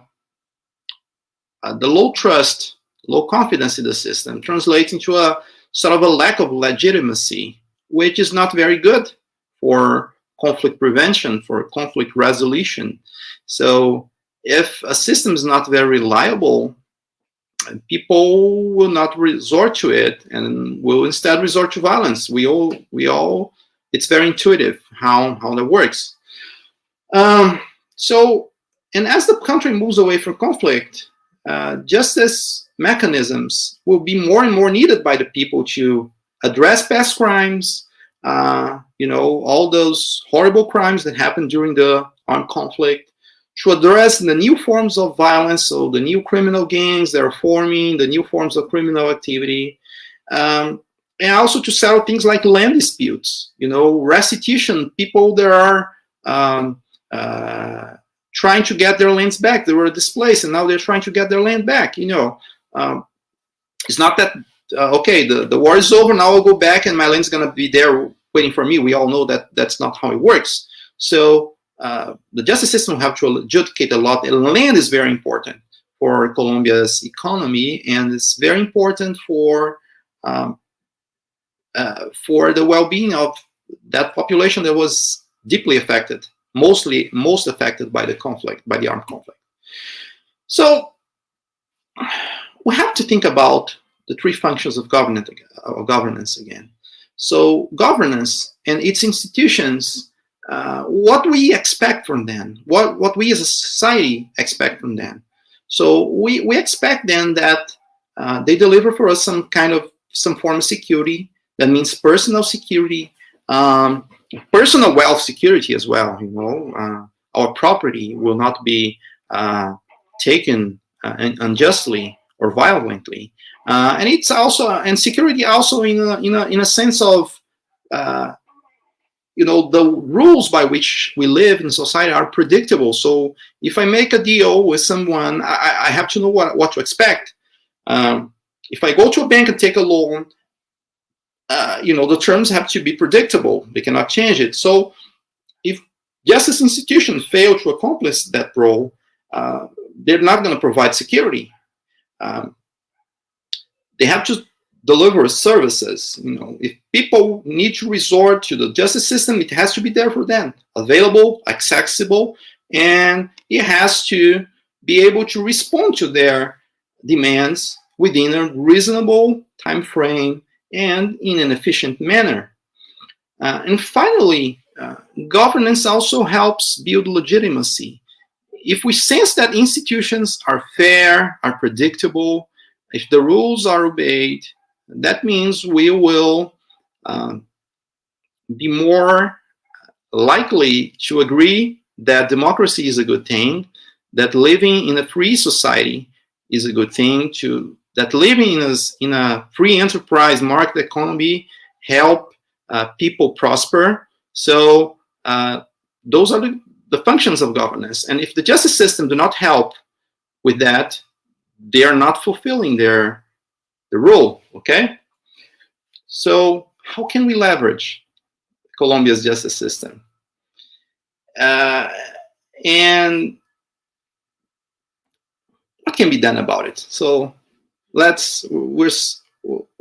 low trust, low confidence in the system, translates into a sort of a lack of legitimacy, which is not very good for conflict prevention, for conflict resolution. So if a system is not very reliable, people will not resort to it and will instead resort to violence. We all, it's very intuitive how that works. And as the country moves away from conflict, justice mechanisms will be more and more needed by the people to address past crimes, all those horrible crimes that happened during the armed conflict, to address the new forms of violence, so the new criminal gangs that are forming, the new forms of criminal activity, and also to settle things like land disputes, restitution, people that are trying to get their lands back. They were displaced and now they're trying to get their land back. It's not that, okay, the war is over, now I'll go back and my land's going to be there waiting for me. We all know that that's not how it works. So the justice system will have to adjudicate a lot. And land is very important for Colombia's economy, and it's very important for the well-being of that population that was deeply affected, most affected by the conflict, by the armed conflict. So we have to think about the three functions of governance again. So governance and its institutions, what we expect from them, what we as a society expect from them. So we expect then that they deliver for us some form of security. That means personal security, personal wealth security as well. Our property will not be taken unjustly or violently, and it's also security also in a sense of the rules by which we live in society are predictable. So if I make a deal with someone, I have to know what to expect. If I go to a bank and take a loan, the terms have to be predictable. They cannot change it. So if justice institutions fail to accomplish that role, they're not going to provide security. They have to deliver services. If people need to resort to the justice system, it has to be there for them, available, accessible, and it has to be able to respond to their demands within a reasonable time frame and in an efficient manner. And finally, governance also helps build legitimacy. If we sense that institutions are fair, are predictable, if the rules are obeyed, that means we will be more likely to agree that democracy is a good thing, that living in a free society is a good thing, that living in a free enterprise market economy help people prosper. So those are the functions of governance. And if the justice system do not help with that, they are not fulfilling the role, okay? So how can we leverage Colombia's justice system? And what can be done about it? So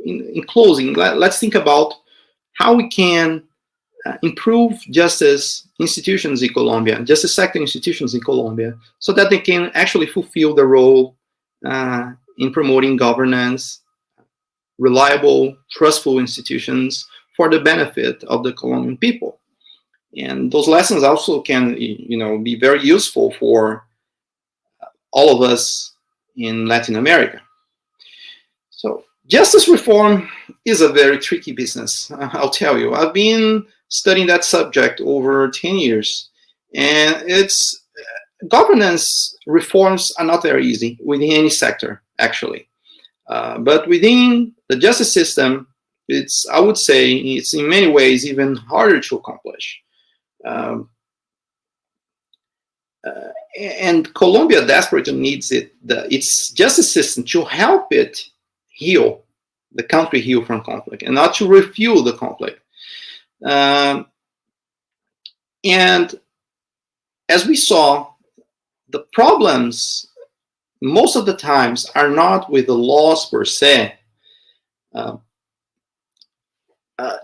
in closing, let's think about how we can improve justice institutions in Colombia, justice sector institutions in Colombia, so that they can actually fulfill the role in promoting governance, reliable, trustful institutions for the benefit of the Colombian people. And those lessons also can, be very useful for all of us in Latin America. So justice reform is a very tricky business, I'll tell you. I've been studying that subject over 10 years, and it's governance reforms are not very easy within any sector, actually. But within the justice system, I would say it's in many ways even harder to accomplish. And Colombia desperately needs its justice system to help it heal, the country heal from conflict, and not to refuel the conflict. And as we saw, the problems most of the times are not with the laws per se.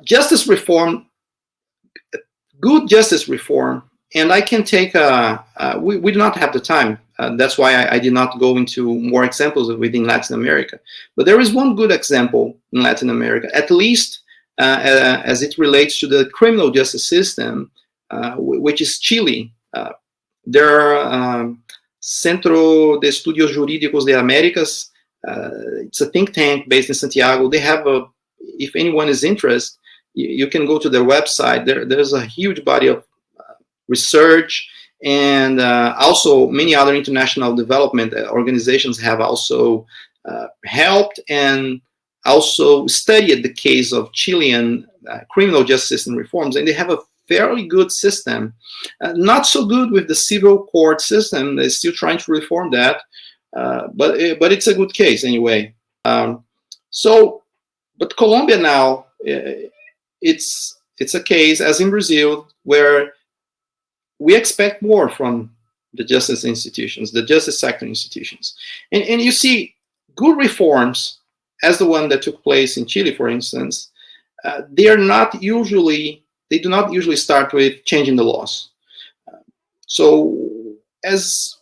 Justice reform, good justice reform, and I can take we do not have the time. That's why I did not go into more examples within Latin America. But there is one good example in Latin America, at least as it relates to the criminal justice system, which is Chile. Their Centro de Estudios Jurídicos de Américas, it's a think tank based in Santiago. They have if anyone is interested, you can go to their website. There's a huge body of research, and also many other international development organizations have also helped and also studied the case of Chilean criminal justice system reforms, and they have a fairly good system. Not so good with the civil court system. They're still trying to reform that, but it's a good case anyway. But Colombia now, it's a case, as in Brazil, where we expect more from the justice institutions, the justice sector institutions. And you see, good reforms, as the one that took place in Chile, for instance, they do not usually start with changing the laws. So as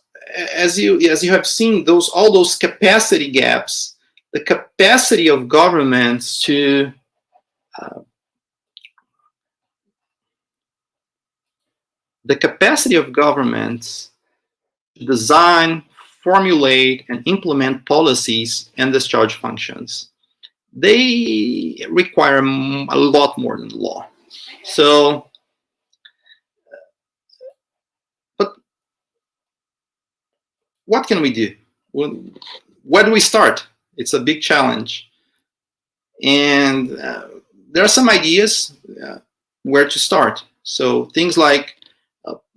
you have seen, all those capacity gaps, the capacity of governments to design, formulate, and implement policies and discharge functions, they require a lot more than the law. So, but what can we do? Where do we start? It's a big challenge. And there are some ideas where to start. So things like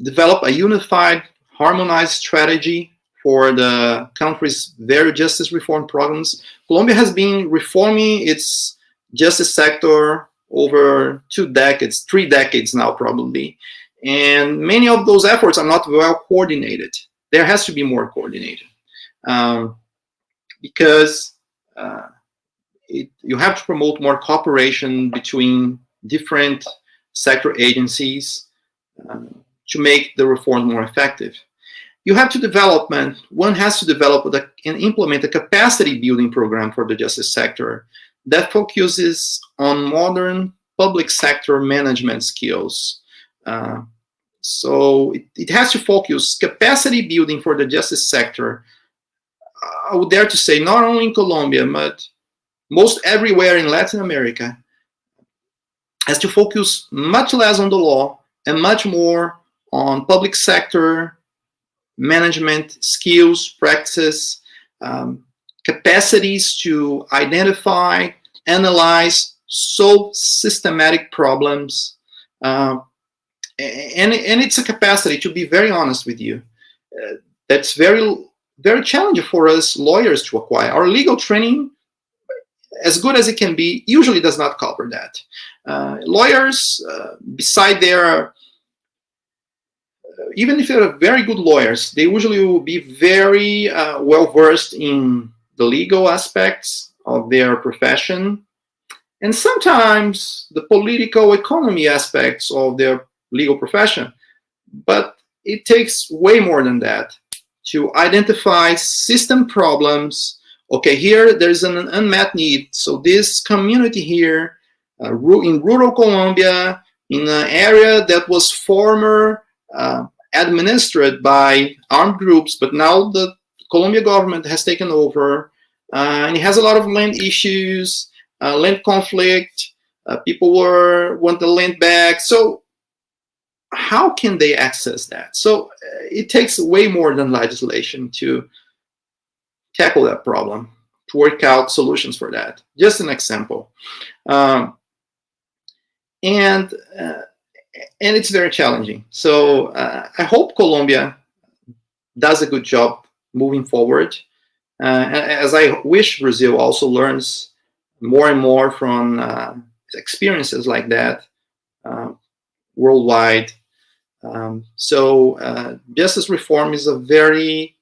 develop a unified, harmonized strategy for the country's various justice reform programs. Colombia has been reforming its justice sector over 2 decades, 3 decades now probably. And many of those efforts are not well coordinated. There has to be more coordinated. Because you have to promote more cooperation between different sector agencies to make the reform more effective. One has to develop and implement a capacity building program for the justice sector that focuses on modern public sector management skills. So it has to focus capacity building for the justice sector. I would dare to say not only in Colombia, but most everywhere in Latin America, has to focus much less on the law and much more on public sector management skills, practices, capacities to identify, analyze, solve systematic problems. And it's a capacity, to be very honest with you, that's very, very challenging for us lawyers to acquire. Our legal training, as good as it can be, usually does not cover that. Lawyers, beside their, even if they're very good lawyers, they usually will be very well versed in the legal aspects of their profession, and sometimes the political economy aspects of their legal profession. But it takes way more than that to identify system problems. Okay, here there's an unmet need. So this community here in rural Colombia, in an area that was former administered by armed groups, but now the Colombia government has taken over, and it has a lot of land issues, land conflict. People want the land back. So how can they access that? So it takes way more than legislation to tackle that problem, to work out solutions for that. Just an example. And it's very challenging. So I hope Colombia does a good job moving forward. As I wish Brazil also learns more and more from experiences like that worldwide. So justice reform is a very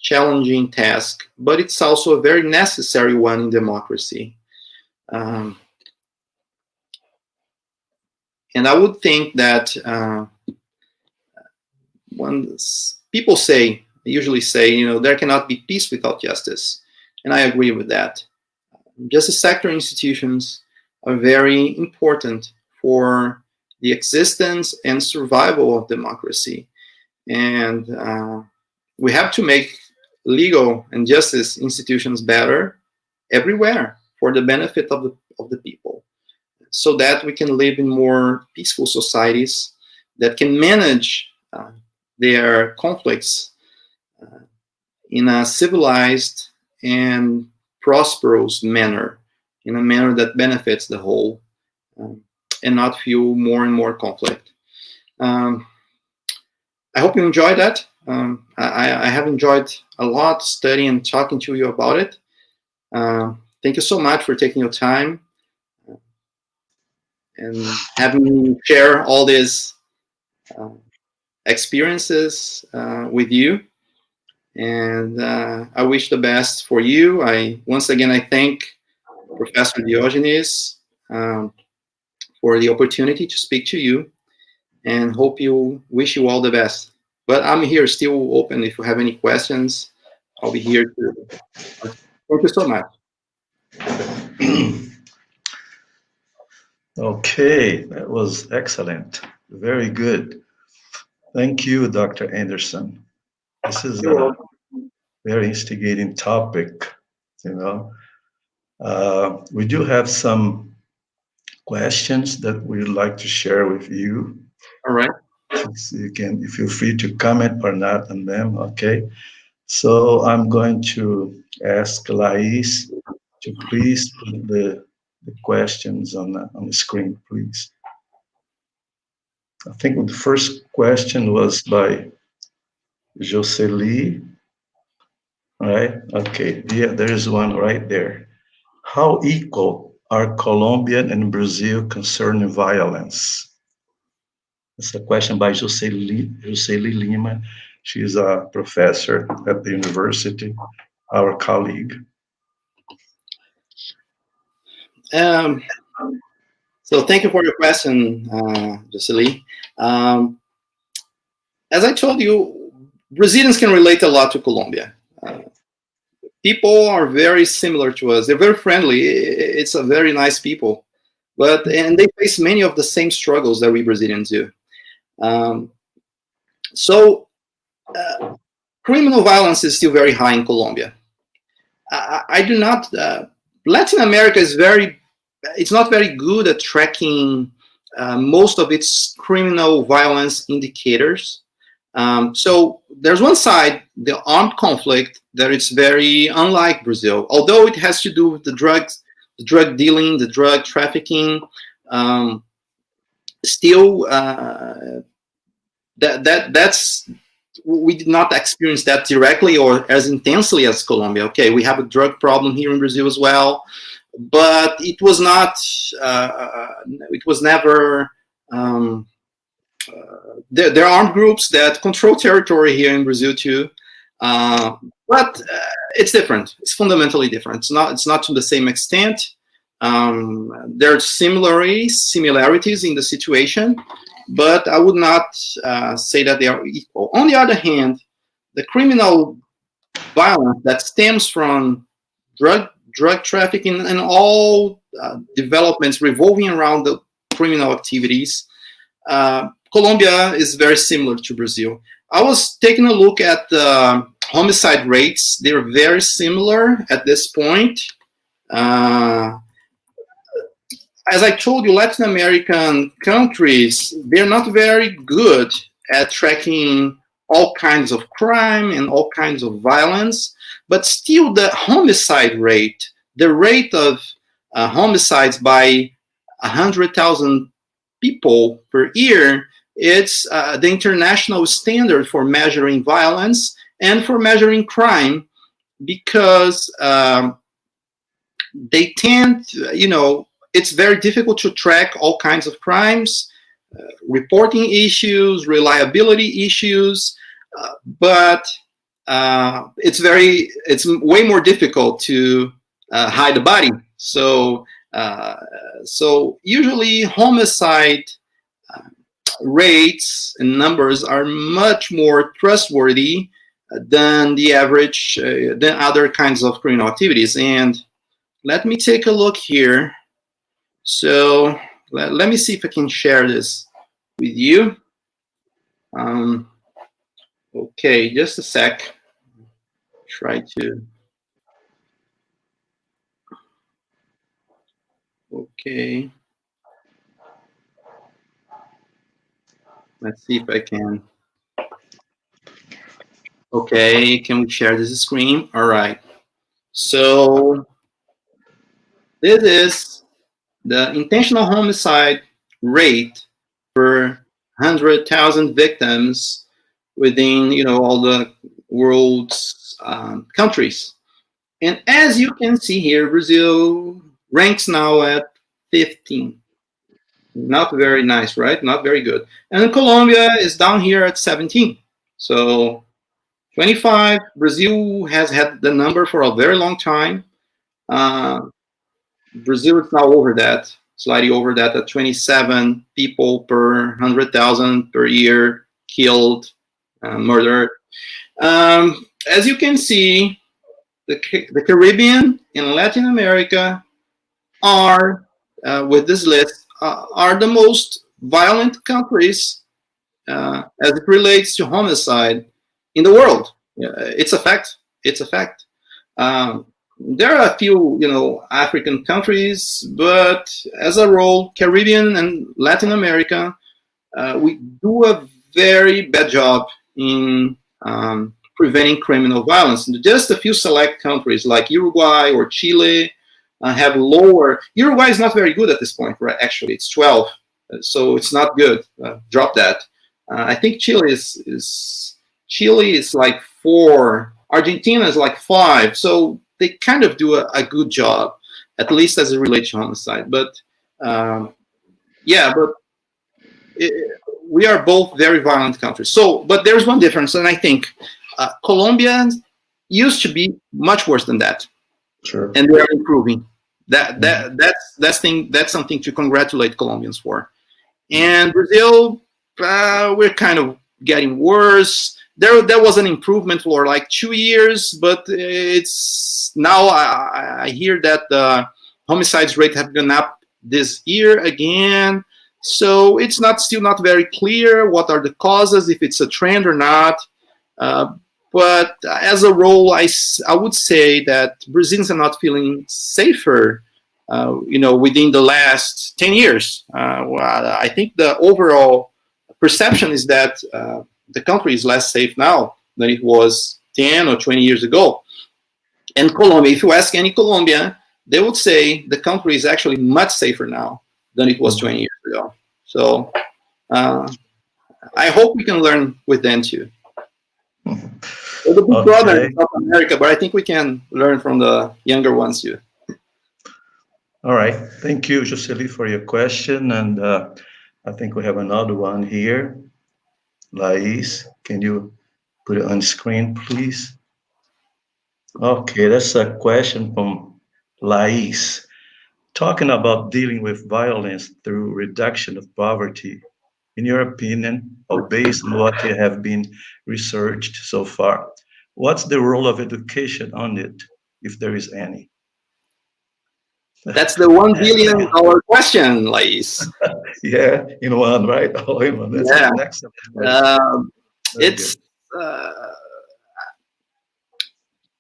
challenging task, but it's also a very necessary one in democracy. And I would think that when people usually say, there cannot be peace without justice. And I agree with that. Justice sector institutions are very important for the existence and survival of democracy. And we have to make legal and justice institutions better everywhere for the benefit of the people, so that we can live in more peaceful societies that can manage their conflicts in a civilized and prosperous manner, in a manner that benefits the whole, and not fuel more and more conflict. I hope you enjoyed that. I have enjoyed a lot studying and talking to you about it. Thank you so much for taking your time and having me share all these experiences with you. And I wish the best for you. Once again, I thank Professor Diogenes for the opportunity to speak to you, and wish you all the best. But I'm here still open. If you have any questions, I'll be here too. Thank you so much. Okay, that was excellent. Very good. Thank you, Dr. Anderson. This is a very instigating topic, We do have some questions that we'd like to share with you. All right. So you feel free to comment or not on them, okay? So I'm going to ask Laís to please put the questions on the screen, please. I think the first question was by Josely, right? Okay, yeah, there is one right there. How equal are Colombia and Brazil concerning violence? It's a question by Josely Lima. She's a professor at the university, our colleague. So thank you for your question, Josely. As I told you, Brazilians can relate a lot to Colombia. People are very similar to us. They're very friendly. It's a very nice people, and they face many of the same struggles that we Brazilians do. So criminal violence is still very high in Colombia. I do not. Latin America it's not very good at tracking most of its criminal violence indicators. So there's one side, the armed conflict, that it's very unlike Brazil, although it has to do with the drugs, the drug dealing, the drug trafficking. Still, that's we did not experience that directly or as intensely as Colombia. Okay, we have a drug problem here in Brazil as well, but it was not. It was never. There are armed groups that control territory here in Brazil too, but it's different. It's fundamentally different. It's not to the same extent. There are similarities in the situation, but I would not say that they are equal. On the other hand, the criminal violence that stems from drug trafficking and all developments revolving around the criminal activities, Colombia is very similar to Brazil. I was taking a look at the homicide rates, they're very similar at this point. As I told you, Latin American countries, they're not very good at tracking all kinds of crime and all kinds of violence, but still the homicide rate, the rate of homicides by 100,000 people per year, it's the international standard for measuring violence and for measuring crime, because they tend to, it's very difficult to track all kinds of crimes, reporting issues, reliability issues, but it's way more difficult to hide a body. So usually homicide rates and numbers are much more trustworthy than the average, than other kinds of criminal activities. And let me take a look here. So let me see if I can share this with you. Okay, just a sec. Try to. Okay. Let's see if I can. Okay, can we share this screen? All right. So this is the intentional homicide rate per 100,000 victims within, all the world's countries. And as you can see here, Brazil ranks now at 15. Not very nice, right? Not very good. And Colombia is down here at 17. So 25, Brazil has had the number for a very long time. Brazil is now over that, slightly over that, at 27 people per 100,000 per year killed, murdered. As you can see, the Caribbean and Latin America are, with this list, are the most violent countries as it relates to homicide in the world. It's a fact. It's a fact. There are a few, African countries, but as a rule, Caribbean and Latin America, we do a very bad job in preventing criminal violence. Just a few select countries like Uruguay or Chile have lower. Uruguay is not very good at this point, right? Actually, it's 12, so it's not good. Drop that. I think Chile is like 4. Argentina is like 5. So they kind of do a good job, at least as it relates to homicide. But we are both very violent countries. So, but there's one difference, and I think Colombia used to be much worse than that. Sure. And they are improving. That's something to congratulate Colombians for. And Brazil, we're kind of getting worse. There was an improvement for like 2 years, but it's now I hear that the homicides rate have gone up this year again. So it's still not very clear what are the causes, if it's a trend or not. But as a role, I would say that Brazilians are not feeling safer, within the last 10 years. I think the overall perception is that the country is less safe now than it was 10 or 20 years ago. And Colombia, if you ask any Colombian, they would say the country is actually much safer now than it was 20 years ago. So I hope we can learn with them too. We're the big brother in South America, but I think we can learn from the younger ones too. All right. Thank you, Josely, for your question. And I think we have another one here. Lais, can you put it on screen, please? Okay, that's a question from Lais. Talking about dealing with violence through reduction of poverty, in your opinion, or based on what you have been researched so far, what's the role of education on it, if there is any? That's the $1 billion question, Lais. Yeah, in one, right? All in one. That's the next. It's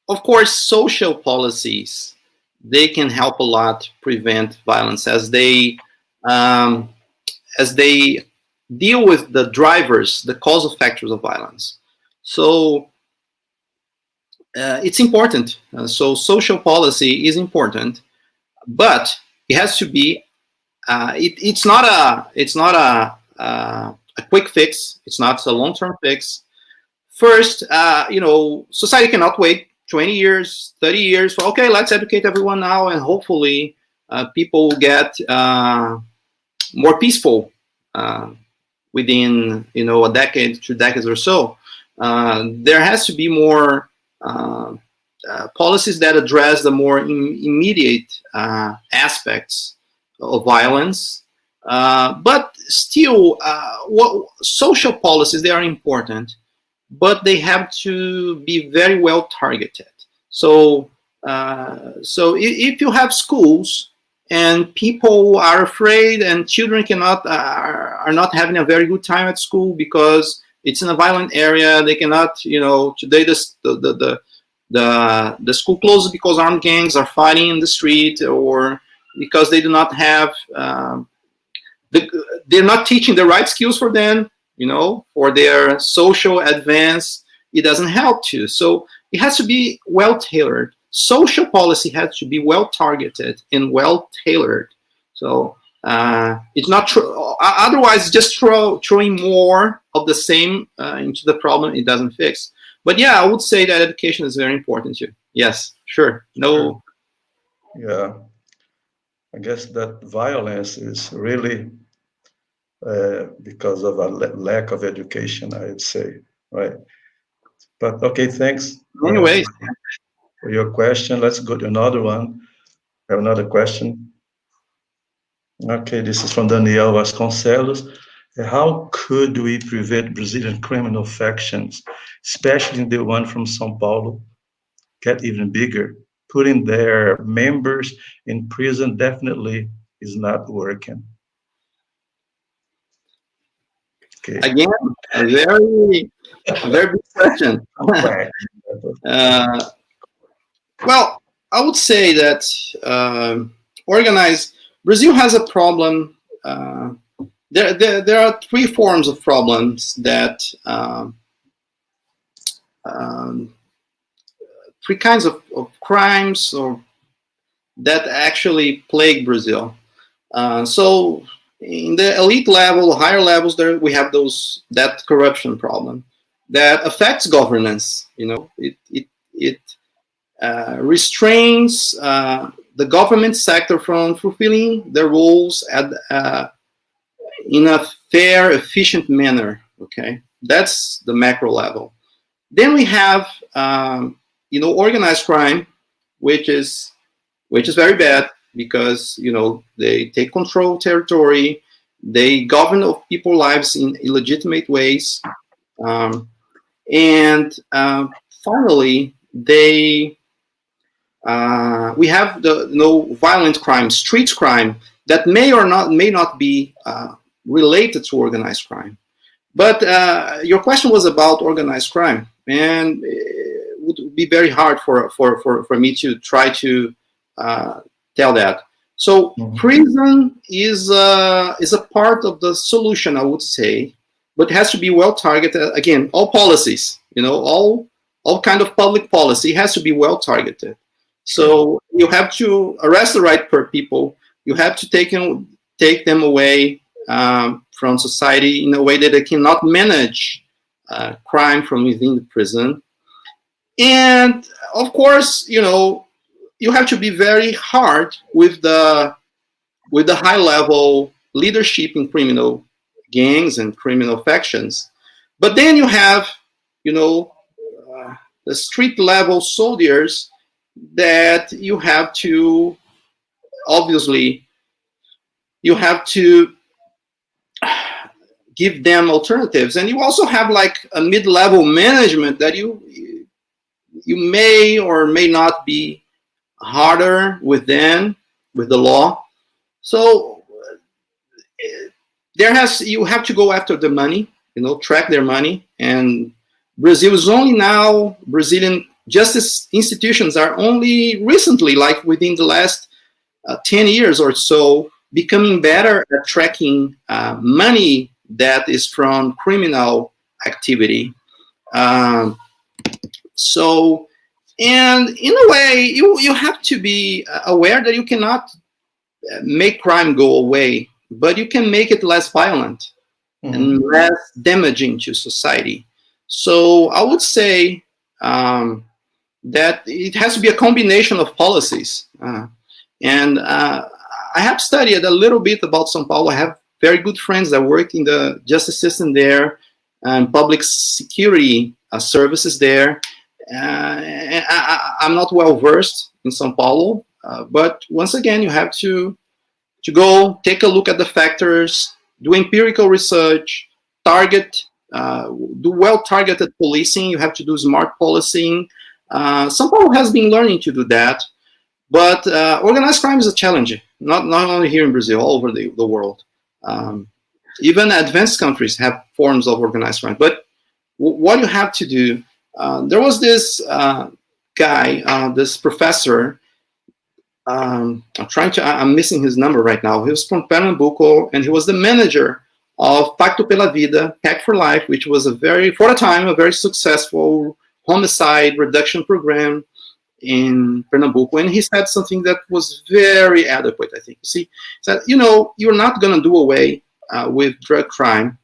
of course, social policies, they can help a lot prevent violence as they deal with the drivers, the causal factors of violence. So it's important. So social policy is important, but it has to be. It's not a quick fix. It's not a long-term fix. First, society cannot wait 20 years, 30 years for, okay, let's educate everyone now, and hopefully people will get more peaceful within, a decade, 2 decades or so. There has to be more policies that address the more immediate aspects of violence. But still, social policies, they are important, but they have to be very well targeted. So if you have schools and people are afraid and children are not having a very good time at school because it's in a violent area, they cannot, today the school closes because armed gangs are fighting in the street, or because they do not have, they're not teaching the right skills for them, for their social advance. It doesn't help to. So it has to be well tailored. Social policy has to be well targeted and well tailored. So it's not otherwise just throwing more of the same into the problem. It doesn't fix. But yeah, I would say that education is very important too. Yes, sure. No. Yeah, I guess that violence is really because of a lack of education, I'd say, right? But okay, thanks. Anyways, for your question. Let's go to another one. I have another question. Okay, this is from Daniel Vasconcelos. How could we prevent Brazilian criminal factions, especially the one from São Paulo, get even bigger? Putting their members in prison definitely is not working. Okay. Again, a very big question. Well, I would say that Brazil has a problem. There are 3 forms of problems that 3 kinds of crimes or that actually plague Brazil. So in the elite level, higher levels, there we have that corruption problem that affects governance. It restrains the government sector from fulfilling their roles in a fair, efficient manner. Okay, that's the macro level. Then we have organized crime, which is very bad because they take control of territory, they govern people's lives in illegitimate ways, and finally we have the violent crime, street crime, that may not be related to organized crime. But your question was about organized crime, and it would be very hard for me to try to tell that. So prison is a part of the solution, I would say, but it has to be well targeted. Again, all policies, all kind of public policy has to be well targeted. So you have to arrest the right people. You have to take them away from society in a way that they cannot manage crime from within the prison. And of course, you have to be very hard with the high level leadership in criminal gangs and criminal factions. But then you have, the street level soldiers that you have to, obviously, you have to give them alternatives. And you also have like a mid-level management that you may or may not be harder with them, with the law. So you have to go after the money, track their money. And Brazilian justice institutions are only recently, like within the last 10 years or so, becoming better at tracking money that is from criminal activity. So, and in a way, you have to be aware that you cannot make crime go away, but you can make it less violent and less damaging to society. So I would say that it has to be a combination of policies. And I have studied a little bit about São Paulo. I have very good friends that work in the justice system there and public security services there. And I'm not well versed in São Paulo, but once again, you have to go take a look at the factors, do empirical research, target, do well-targeted policing. You have to do smart policing. São Paulo has been learning to do that, but organized crime is a challenge, not only here in Brazil, all over the world. Even advanced countries have forms of organized crime. But what you have to do, there was this guy, this professor, I'm missing his number right now. He was from Pernambuco, and he was the manager of Pacto pela Vida, Pact for Life, which was for a time, a very successful homicide reduction program in Pernambuco. And he said something that was very adequate, I think. See, he said, you're not going to do away with drug crime.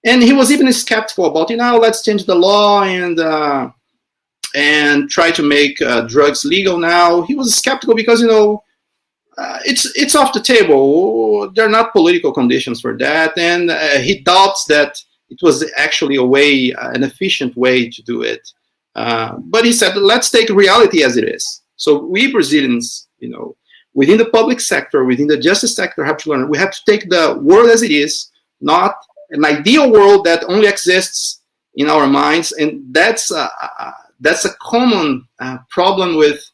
And he was even skeptical about, let's change the law and try to make drugs legal now. He was skeptical because, it's off the table. There are not political conditions for that. And he doubts that it was actually an efficient way to do it. But he said, let's take reality as it is. So we Brazilians, within the public sector, within the justice sector, have to learn. We have to take the world as it is, not an ideal world that only exists in our minds. And that's a common problem with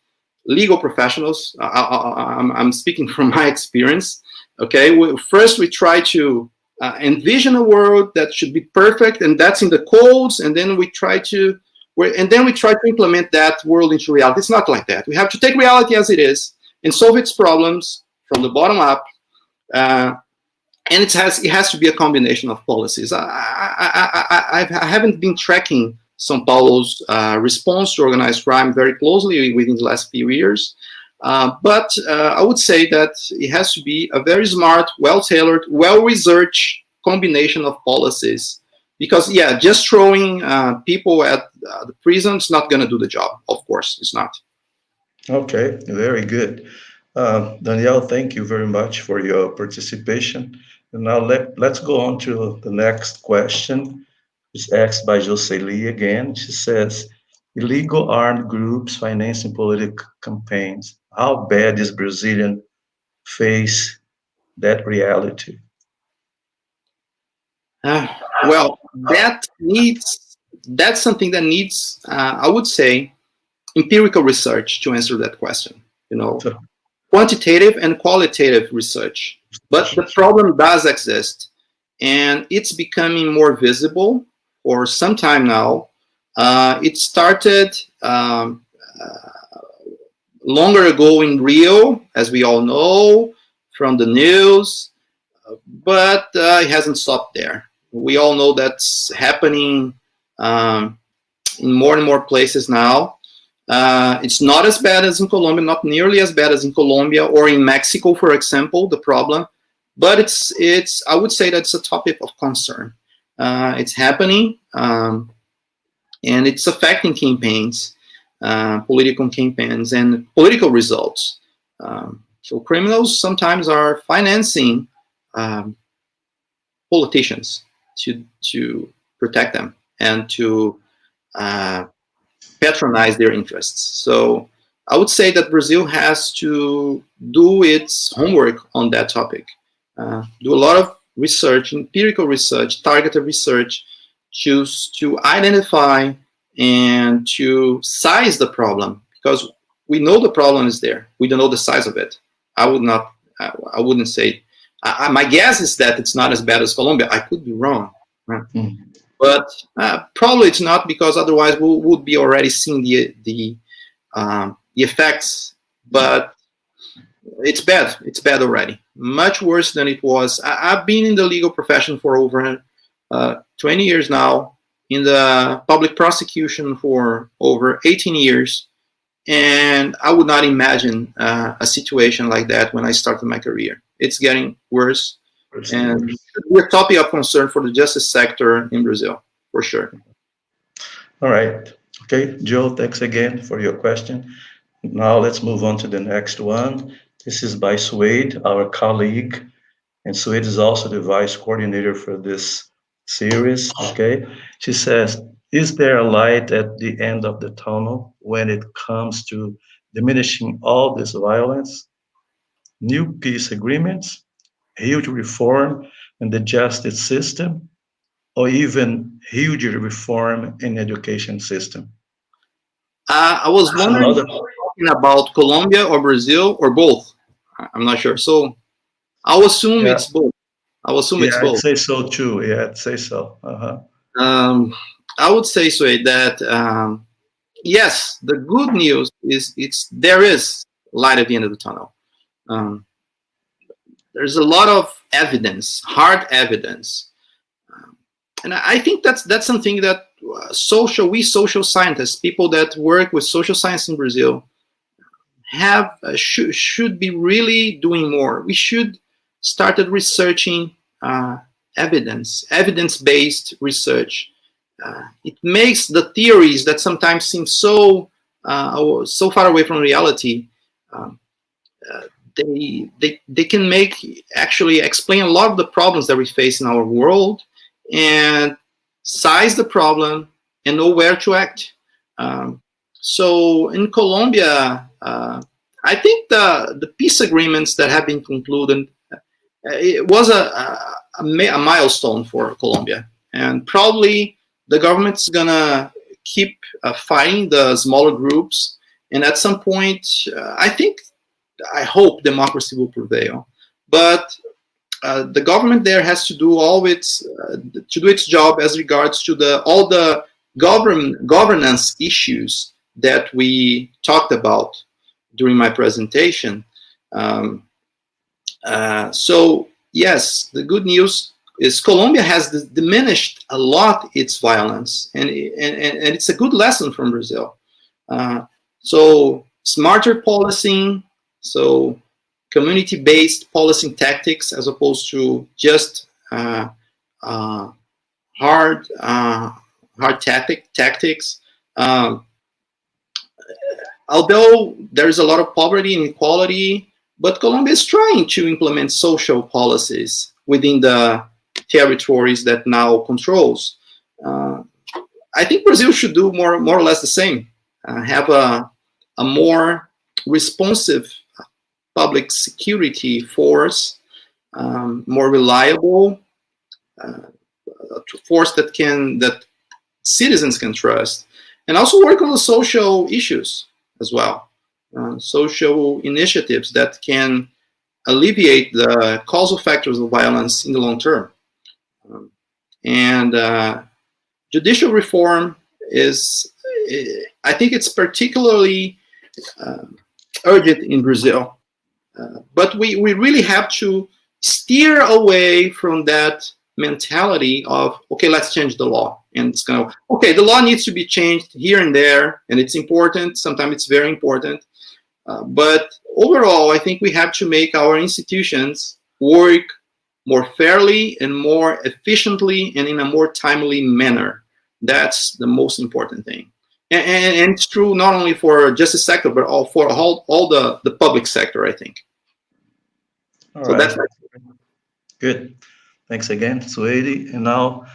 legal professionals. I'm speaking from my experience. Okay, first we try to envision a world that should be perfect, and that's in the codes, and then we try to implement that world into reality. It's not like that. We have to take reality as it is and solve its problems from the bottom up. And it has to be a combination of policies. I haven't been tracking São Paulo's response to organized crime very closely within the last few years. But I would say that it has to be a very smart, well-tailored, well-researched combination of policies. Because, just throwing people at the prison is not going to do the job. Of course, it's not. Okay, very good. Daniel, thank you very much for your participation. And now let's go on to the next question. It's asked by Josely again. She says, illegal armed groups financing political campaigns. How bad is Brazilian face that reality? Well, that's something that needs, I would say, empirical research to answer that question. Quantitative and qualitative research. But the problem does exist, and it's becoming more visible for some time now. It started longer ago in Rio, as we all know from the news, but it hasn't stopped there. We all know that's happening in more and more places now. It's not as bad as in Colombia, not nearly as bad as in Colombia or in Mexico, for example, the problem. But I would say that's a topic of concern. It's happening, and it's affecting campaigns, political campaigns, and political results. So criminals sometimes are financing politicians to protect them and to patronize their interests. So I would say that Brazil has to do its homework on that topic. Do a lot of research, empirical research, targeted research, to identify and to size the problem, because we know the problem is there. We don't know the size of it. I wouldn't say. My guess is that it's not as bad as Colombia. I could be wrong. Right? But probably it's not, because otherwise we would be already seeing the effects. But it's bad. It's bad already. Much worse than it was. I've been in the legal profession for over 20 years now, in the public prosecution for over 18 years. And I would not imagine a situation like that when I started my career. It's getting worse. And we're a topic of concern for the justice sector in Brazil, for sure. All right. Okay, Joe, thanks again for your question. Now let's move on to the next one. This is by Suede, our colleague, and Suede is also the vice coordinator for this series. Okay, she says, is there a light at the end of the tunnel when it comes to diminishing all this violence? New peace agreements, huge reform in the justice system, or even huge reform in education system? I was That's wondering, another. talking about Colombia or Brazil or both. I'm not sure. So I'll assume Yeah, it's both. I'll assume yeah, it's I'd both. say so too. Yeah, I'd say so. Uh-huh. I would say so that yes, the good news is there is light at the end of the tunnel. Um, there's a lot of evidence, hard evidence, and I think that's something that we social scientists, people that work with social science in Brazil, have should be really doing more. We should started researching evidence-based research. It makes the theories that sometimes seem so far away from reality. Um, they can actually explain a lot of the problems that we face in our world, and size the problem and know where to act. So in Colombia, I think the peace agreements that have been concluded, it was a milestone for Colombia, and probably the government's gonna keep fighting the smaller groups, and at some point, I hope democracy will prevail. But the government there has to do its job as regards to all the governance issues that we talked about during my presentation. So yes, the good news is Colombia has diminished a lot its violence, and it's a good lesson from Brazil. So smarter policing, so community-based policing tactics as opposed to just hard tactics. Although there is a lot of poverty and inequality, but Colombia is trying to implement social policies within the territories that now controls. I think Brazil should do more or less the same. Have a more responsive public security force, more reliable force that citizens can trust, and also work on the social issues as well, social initiatives that can alleviate the causal factors of violence in the long term. And judicial reform is, I think it's particularly urgent in Brazil. But we really have to steer away from that mentality of, okay, let's change the law. And it's kind of, okay, the law needs to be changed here and there, and it's important. Sometimes it's very important. But overall, I think we have to make our institutions work more fairly and more efficiently and in a more timely manner. That's the most important thing. And it's true not only for justice sector, but for all the public sector, I think. All so right. That's Good. Thanks again, Suede. And now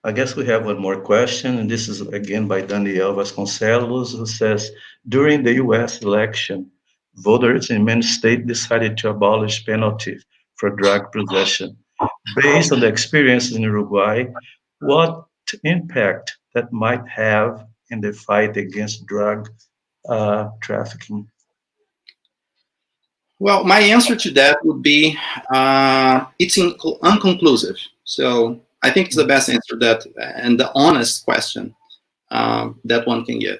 I guess we have one more question, and this is again by Daniel Vasconcelos, who says, during the US election, voters in many states decided to abolish penalty for drug possession. Based on the experiences in Uruguay, what impact that might have in the fight against drug trafficking? Well, my answer to that would be it's unconclusive. So I think it's the best answer that, and the honest question that one can give.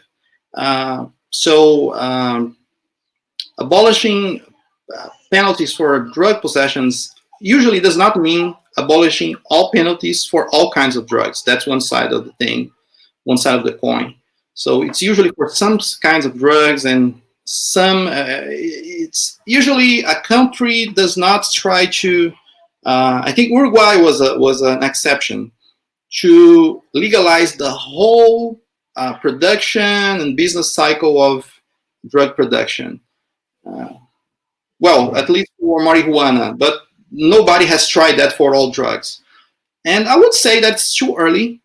Abolishing penalties for drug possessions usually does not mean abolishing all penalties for all kinds of drugs. That's one side of the thing, one side of the coin. So it's usually for some kinds of drugs, and some, it's usually a country does not try to, I think Uruguay was an exception, to legalize the whole production and business cycle of drug production. Well, at least for marijuana, but nobody has tried that for all drugs. And I would say that's too early.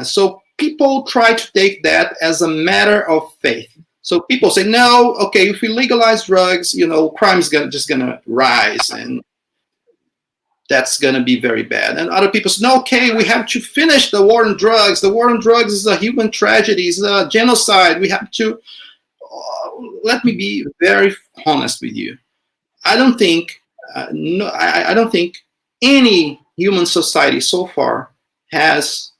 So people try to take that as a matter of faith. So people say, no, okay, if we legalize drugs, you know, crime is just gonna rise, and that's gonna be very bad. And other people say, no, okay, we have to finish the war on drugs. The war on drugs is a human tragedy, it's a genocide. We have to, let me be very honest with you. I don't think, I don't think any human society so far has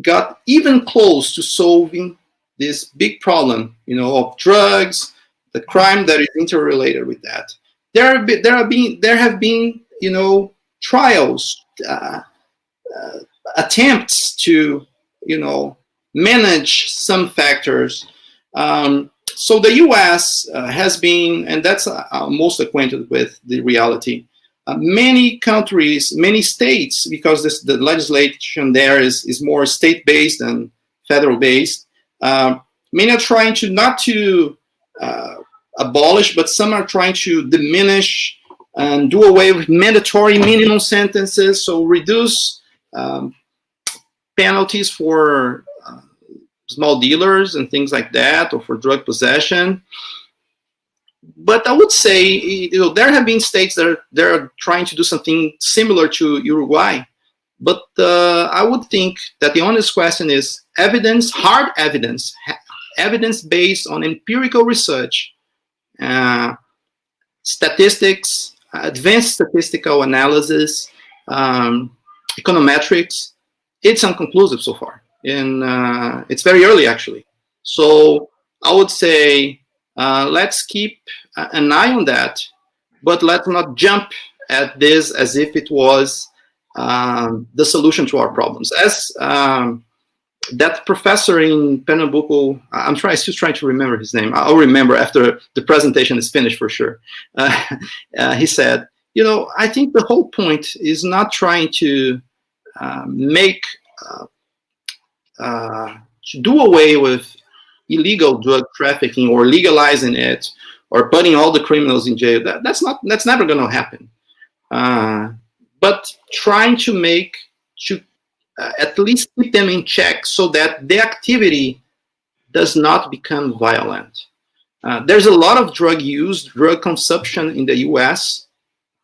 got even close to solving this big problem, you know, of drugs, the crime that is interrelated with that. There have been, you know, trials, attempts to, you know, manage some factors. So the U.S. Has been, and that's most acquainted with the reality. Many countries, many states, because the legislation there is more state-based than federal-based. Many are trying to not to abolish, but some are trying to diminish and do away with mandatory minimum sentences. So reduce penalties for small dealers and things like that, or for drug possession. But I would say, you know, there have been states that are trying to do something similar to Uruguay. But I would think that the honest question is evidence, hard evidence, evidence based on empirical research, statistics, advanced statistical analysis, econometrics. It's inconclusive so far. And it's very early, actually. So I would say let's keep an eye on that, but let's not jump at this as if it was the solution to our problems. As that professor in Pernambuco, I'm still trying to remember his name. I'll remember after the presentation is finished for sure. He said, you know, I think the whole point is not trying to to do away with illegal drug trafficking or legalizing it or putting all the criminals in jail. That's never going to happen. But trying to at least keep them in check so that the activity does not become violent. There's a lot of drug use, drug consumption in the US.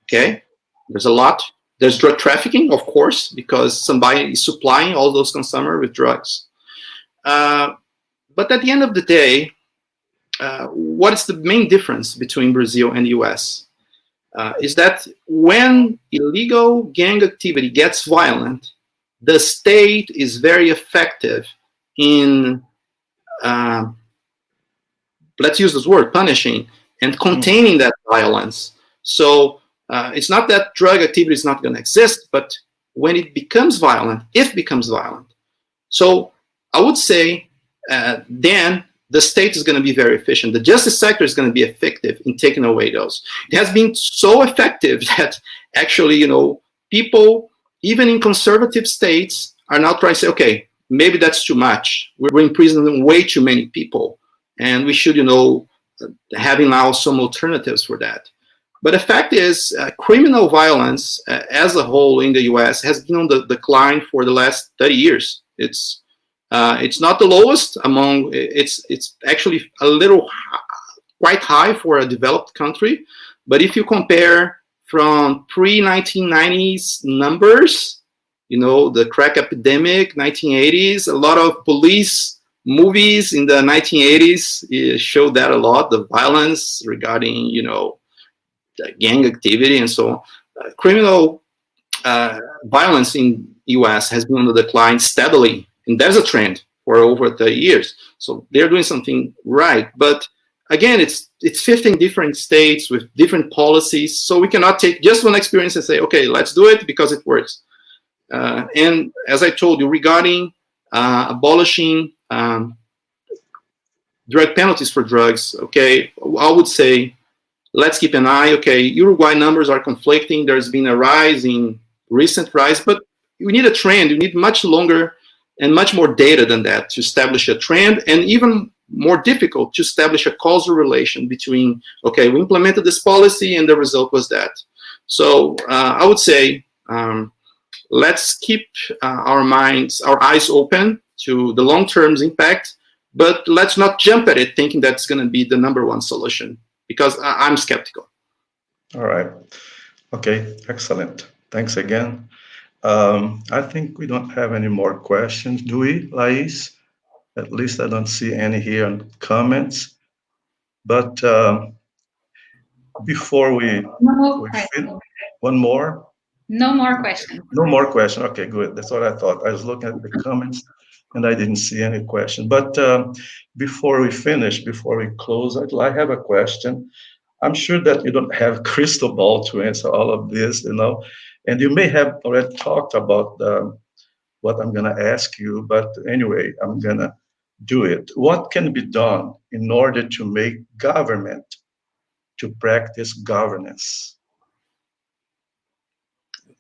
Okay, there's a lot. There's drug trafficking, of course, because somebody is supplying all those consumers with drugs. But at the end of the day, what is the main difference between Brazil and the US? Is that when illegal gang activity gets violent, the state is very effective in, let's use this word, punishing and containing that violence. So it's not that drug activity is not going to exist, but when it becomes violent, if it becomes violent. So I would say then the state is going to be very efficient. The justice sector is going to be effective in taking away those. It has been so effective that actually, you know, people, even in conservative states, are now trying to say, okay, maybe that's too much. We're imprisoning way too many people, and we should, you know, having now some alternatives for that. But the fact is, criminal violence as a whole in the U.S. has been on the decline for the last 30 years. It's not the lowest among. It's actually a little quite high for a developed country. But if you compare from pre-1990s numbers, you know, the crack epidemic, 1980s, a lot of police movies in the 1980s showed that a lot. The violence regarding, you know, gang activity and so on. Criminal violence in US has been on the decline steadily, and there's a trend for over 30 years. So they're doing something right. But again, it's 15 different states with different policies. So we cannot take just one experience and say, okay, let's do it because it works. And as I told you, regarding abolishing drug penalties for drugs, okay, I would say let's keep an eye. Okay, Uruguay numbers are conflicting. There's been a recent rise, but we need a trend. You need much longer and much more data than that to establish a trend, and even more difficult to establish a causal relation between, okay, we implemented this policy and the result was that. So I would say let's keep our eyes open to the long-term impact, but let's not jump at it thinking that's going to be the number one solution, because I'm skeptical. All right. Okay, excellent. Thanks again. I think we don't have any more questions, do we, Lais? At least I don't see any here in comments. But before we one more? No more questions. No more question. Okay, good. That's what I thought. I was looking at the comments and I didn't see any question. But before we finish, before we close, I have a question. I'm sure that you don't have a crystal ball to answer all of this, and you may have already talked about what I'm going to ask you, but anyway, I'm going to do it. What can be done in order to make government to practice governance?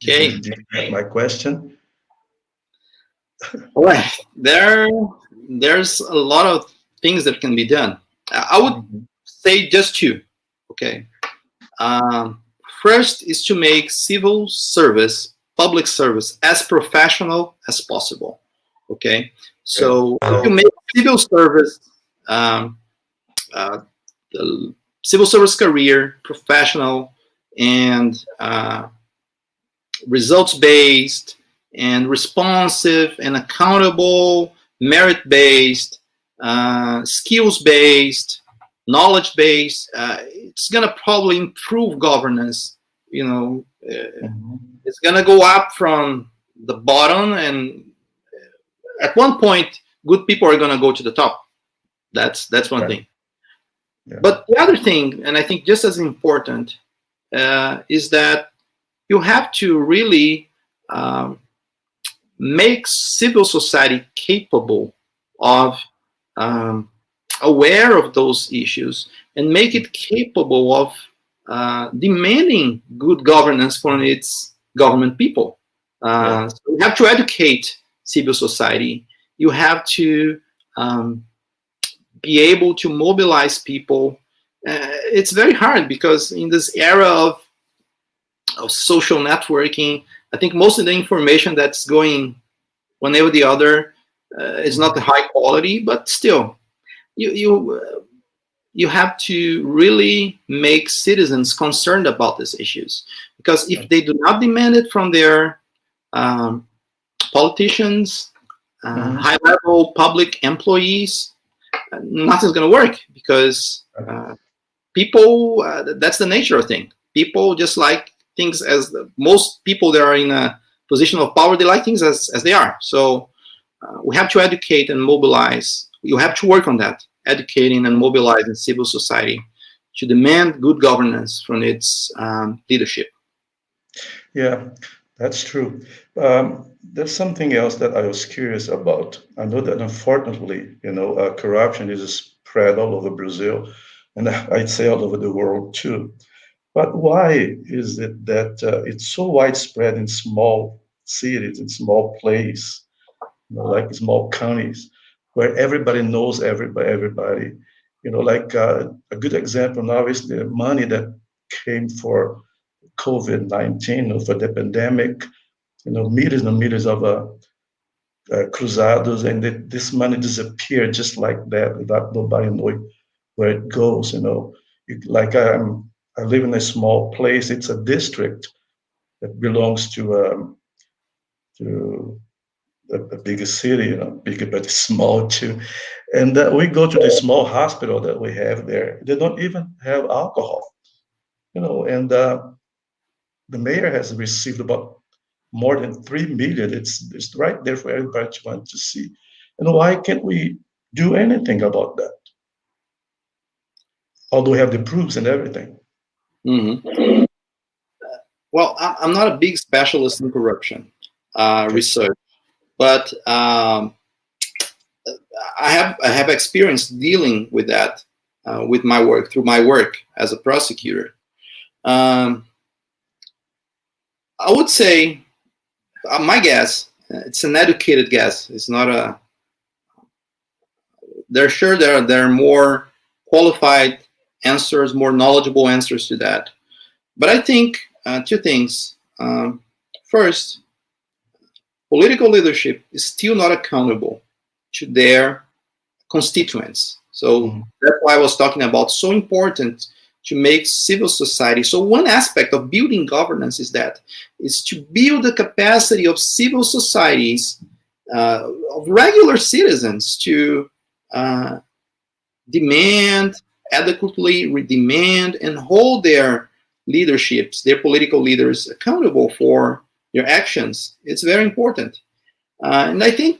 Okay. Did you get my question? All right. There's a lot of things that can be done. I would say just two. Okay. First is to make civil service, public service, as professional as possible. Okay. So if you make civil service, the civil service career professional and results-based and responsive and accountable, merit-based, skills-based, knowledge-based, it's going to probably improve governance. It's going to go up from the bottom, and at one point, good people are going to go to the top. That's one thing. Yeah. But the other thing, and I think just as important, is that you have to really make civil society capable of aware of those issues and make it capable of demanding good governance from its government people. So you have to educate civil society. You have to be able to mobilize people. It's very hard because in this era of social networking, I think most of the information that's going one way or the other is not the high quality, but still, you have to really make citizens concerned about these issues, because if they do not demand it from their politicians, high-level public employees, nothing's going to work, because people, that's the nature of things. People just like things as most people that are in a position of power, they like things as they are. So we have to educate and mobilize. You have to work on that, educating and mobilizing civil society to demand good governance from its leadership. Yeah, that's true. There's something else that I was curious about. I know that unfortunately, corruption is spread all over Brazil, and I'd say all over the world too. But why is it that it's so widespread in small cities, in small places, like small counties, where everybody knows everybody? Like a good example now is the money that came for COVID-19, for the pandemic, millions and millions of cruzados, and this money disappeared just like that without nobody knowing where it goes. I live in a small place. It's a district that belongs to a bigger city, bigger but small too. And we go to the small hospital that we have there. They don't even have alcohol, and the mayor has received about more than 3 million. It's right there for everybody to want to see. And why can't we do anything about that? Although we have the proofs and everything. Mm-hmm. Well, I'm not a big specialist in corruption research, but I have experience dealing with that with my work, through my work as a prosecutor. I would say, my guess, it's an educated guess. It's not a. There are more qualified answers, more knowledgeable answers to that. But I think two things. First, political leadership is still not accountable to their constituents. So that's why I was talking about so important to make civil society. So one aspect of building governance is to build the capacity of civil societies, of regular citizens, to demand, adequately demand, and hold their leaderships, their political leaders, accountable for their actions. It's very important. And I think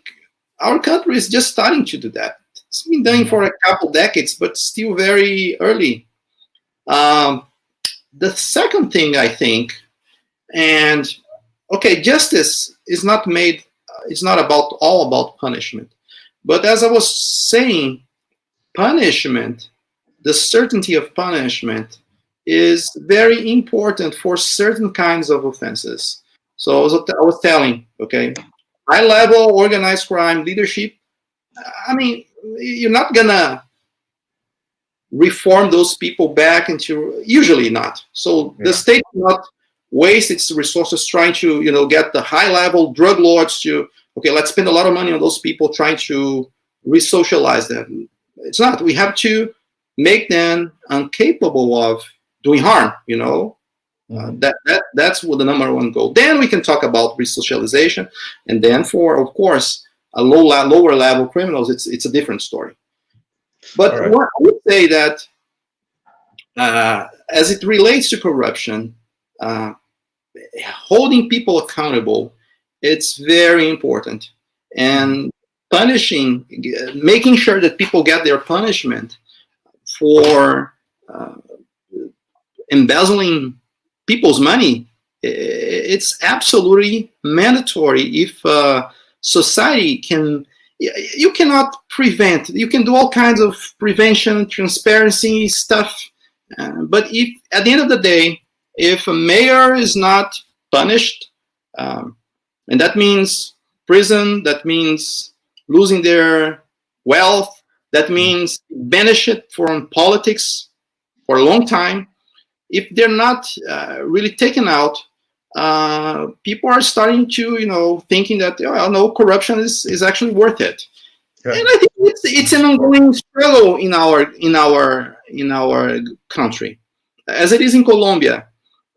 our country is just starting to do that. It's been done for a couple decades, but still very early. The second thing I think, and okay, justice is not made, it's not all about punishment. But as I was saying, punishment, the certainty of punishment, is very important for certain kinds of offenses. So I was telling, okay, high level organized crime leadership, I mean, you're not gonna reform those people back into, usually not. So the state will not waste its resources trying to, get the high level drug lords to, okay, let's spend a lot of money on those people trying to re-socialize them. It's not. We have to make them incapable of doing harm, that's what the number one goal. Then we can talk about resocialization, and then for, of course, a lower level criminals, it's a different story. But I would say that as it relates to corruption, holding people accountable, it's very important, and punishing, making sure that people get their punishment for embezzling people's money, it's absolutely mandatory. If society can, you cannot prevent, you can do all kinds of prevention, transparency stuff, but if at the end of the day, if a mayor is not punished, and that means prison, that means losing their wealth, that means banished from politics for a long time. If they're not really taken out, people are starting to, thinking that, no, corruption is actually worth it. Yeah. And I think it's an ongoing struggle in our country, as it is in Colombia.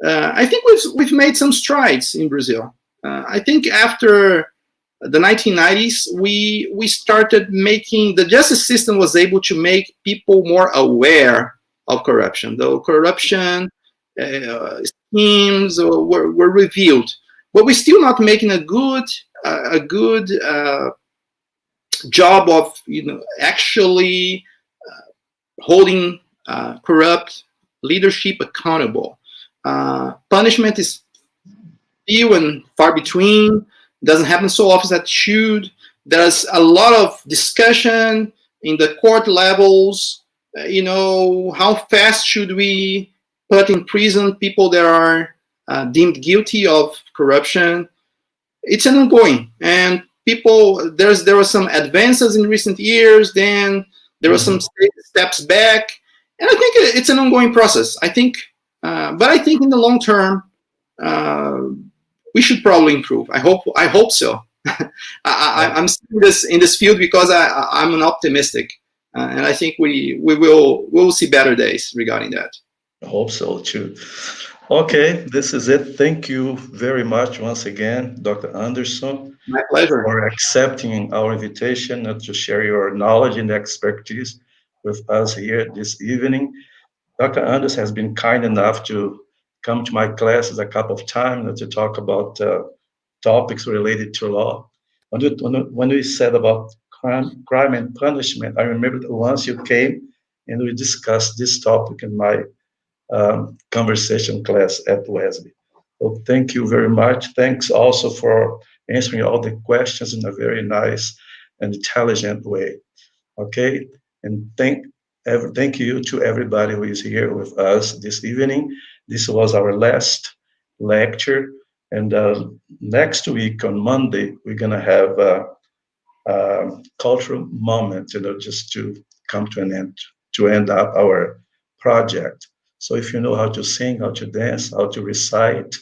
I think we've made some strides in Brazil. I think after the 1990s, we started making, the justice system was able to make people more aware of corruption. Though corruption schemes were revealed, but we're still not making a good job of actually holding corrupt leadership accountable. Punishment is few and far between. Doesn't happen so often as it should. There's a lot of discussion in the court levels. How fast should we put in prison people that are deemed guilty of corruption? It's an ongoing, and there were some advances in recent years. Then there were some steps back, and I think it's an ongoing process. I think, but I think in the long term, we should probably improve. I hope so. I'm seeing this in this field because I'm an optimistic, and I think we will see better days regarding that. I hope so too. Okay, this is it. Thank you very much once again, Dr. Anderson. My pleasure. For accepting our invitation to share your knowledge and expertise with us here this evening. Dr. Anderson has been kind enough to come to my classes a couple of times to talk about topics related to law. When we said about crime and punishment, I remember that once you came and we discussed this topic in my conversation class at Wesley. So thank you very much. Thanks also for answering all the questions in a very nice and intelligent way. Okay, and thank you to everybody who is here with us this evening. This was our last lecture, and next week on Monday we're gonna have a cultural moment, just to come to an end, to end up our project. So if you know how to sing, how to dance, how to recite,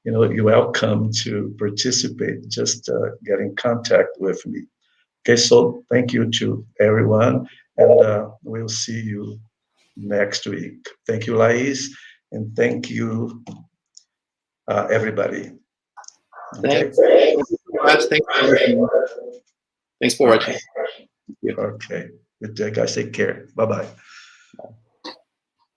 you're welcome to participate. Just get in contact with me. Okay, so thank you to everyone, and we'll see you next week. Thank you, Lais, and thank you, everybody. Okay. Thanks. Thank you so much. Thanks for listening. Thanks for watching. Okay. Good day, guys. Take care. Bye-bye.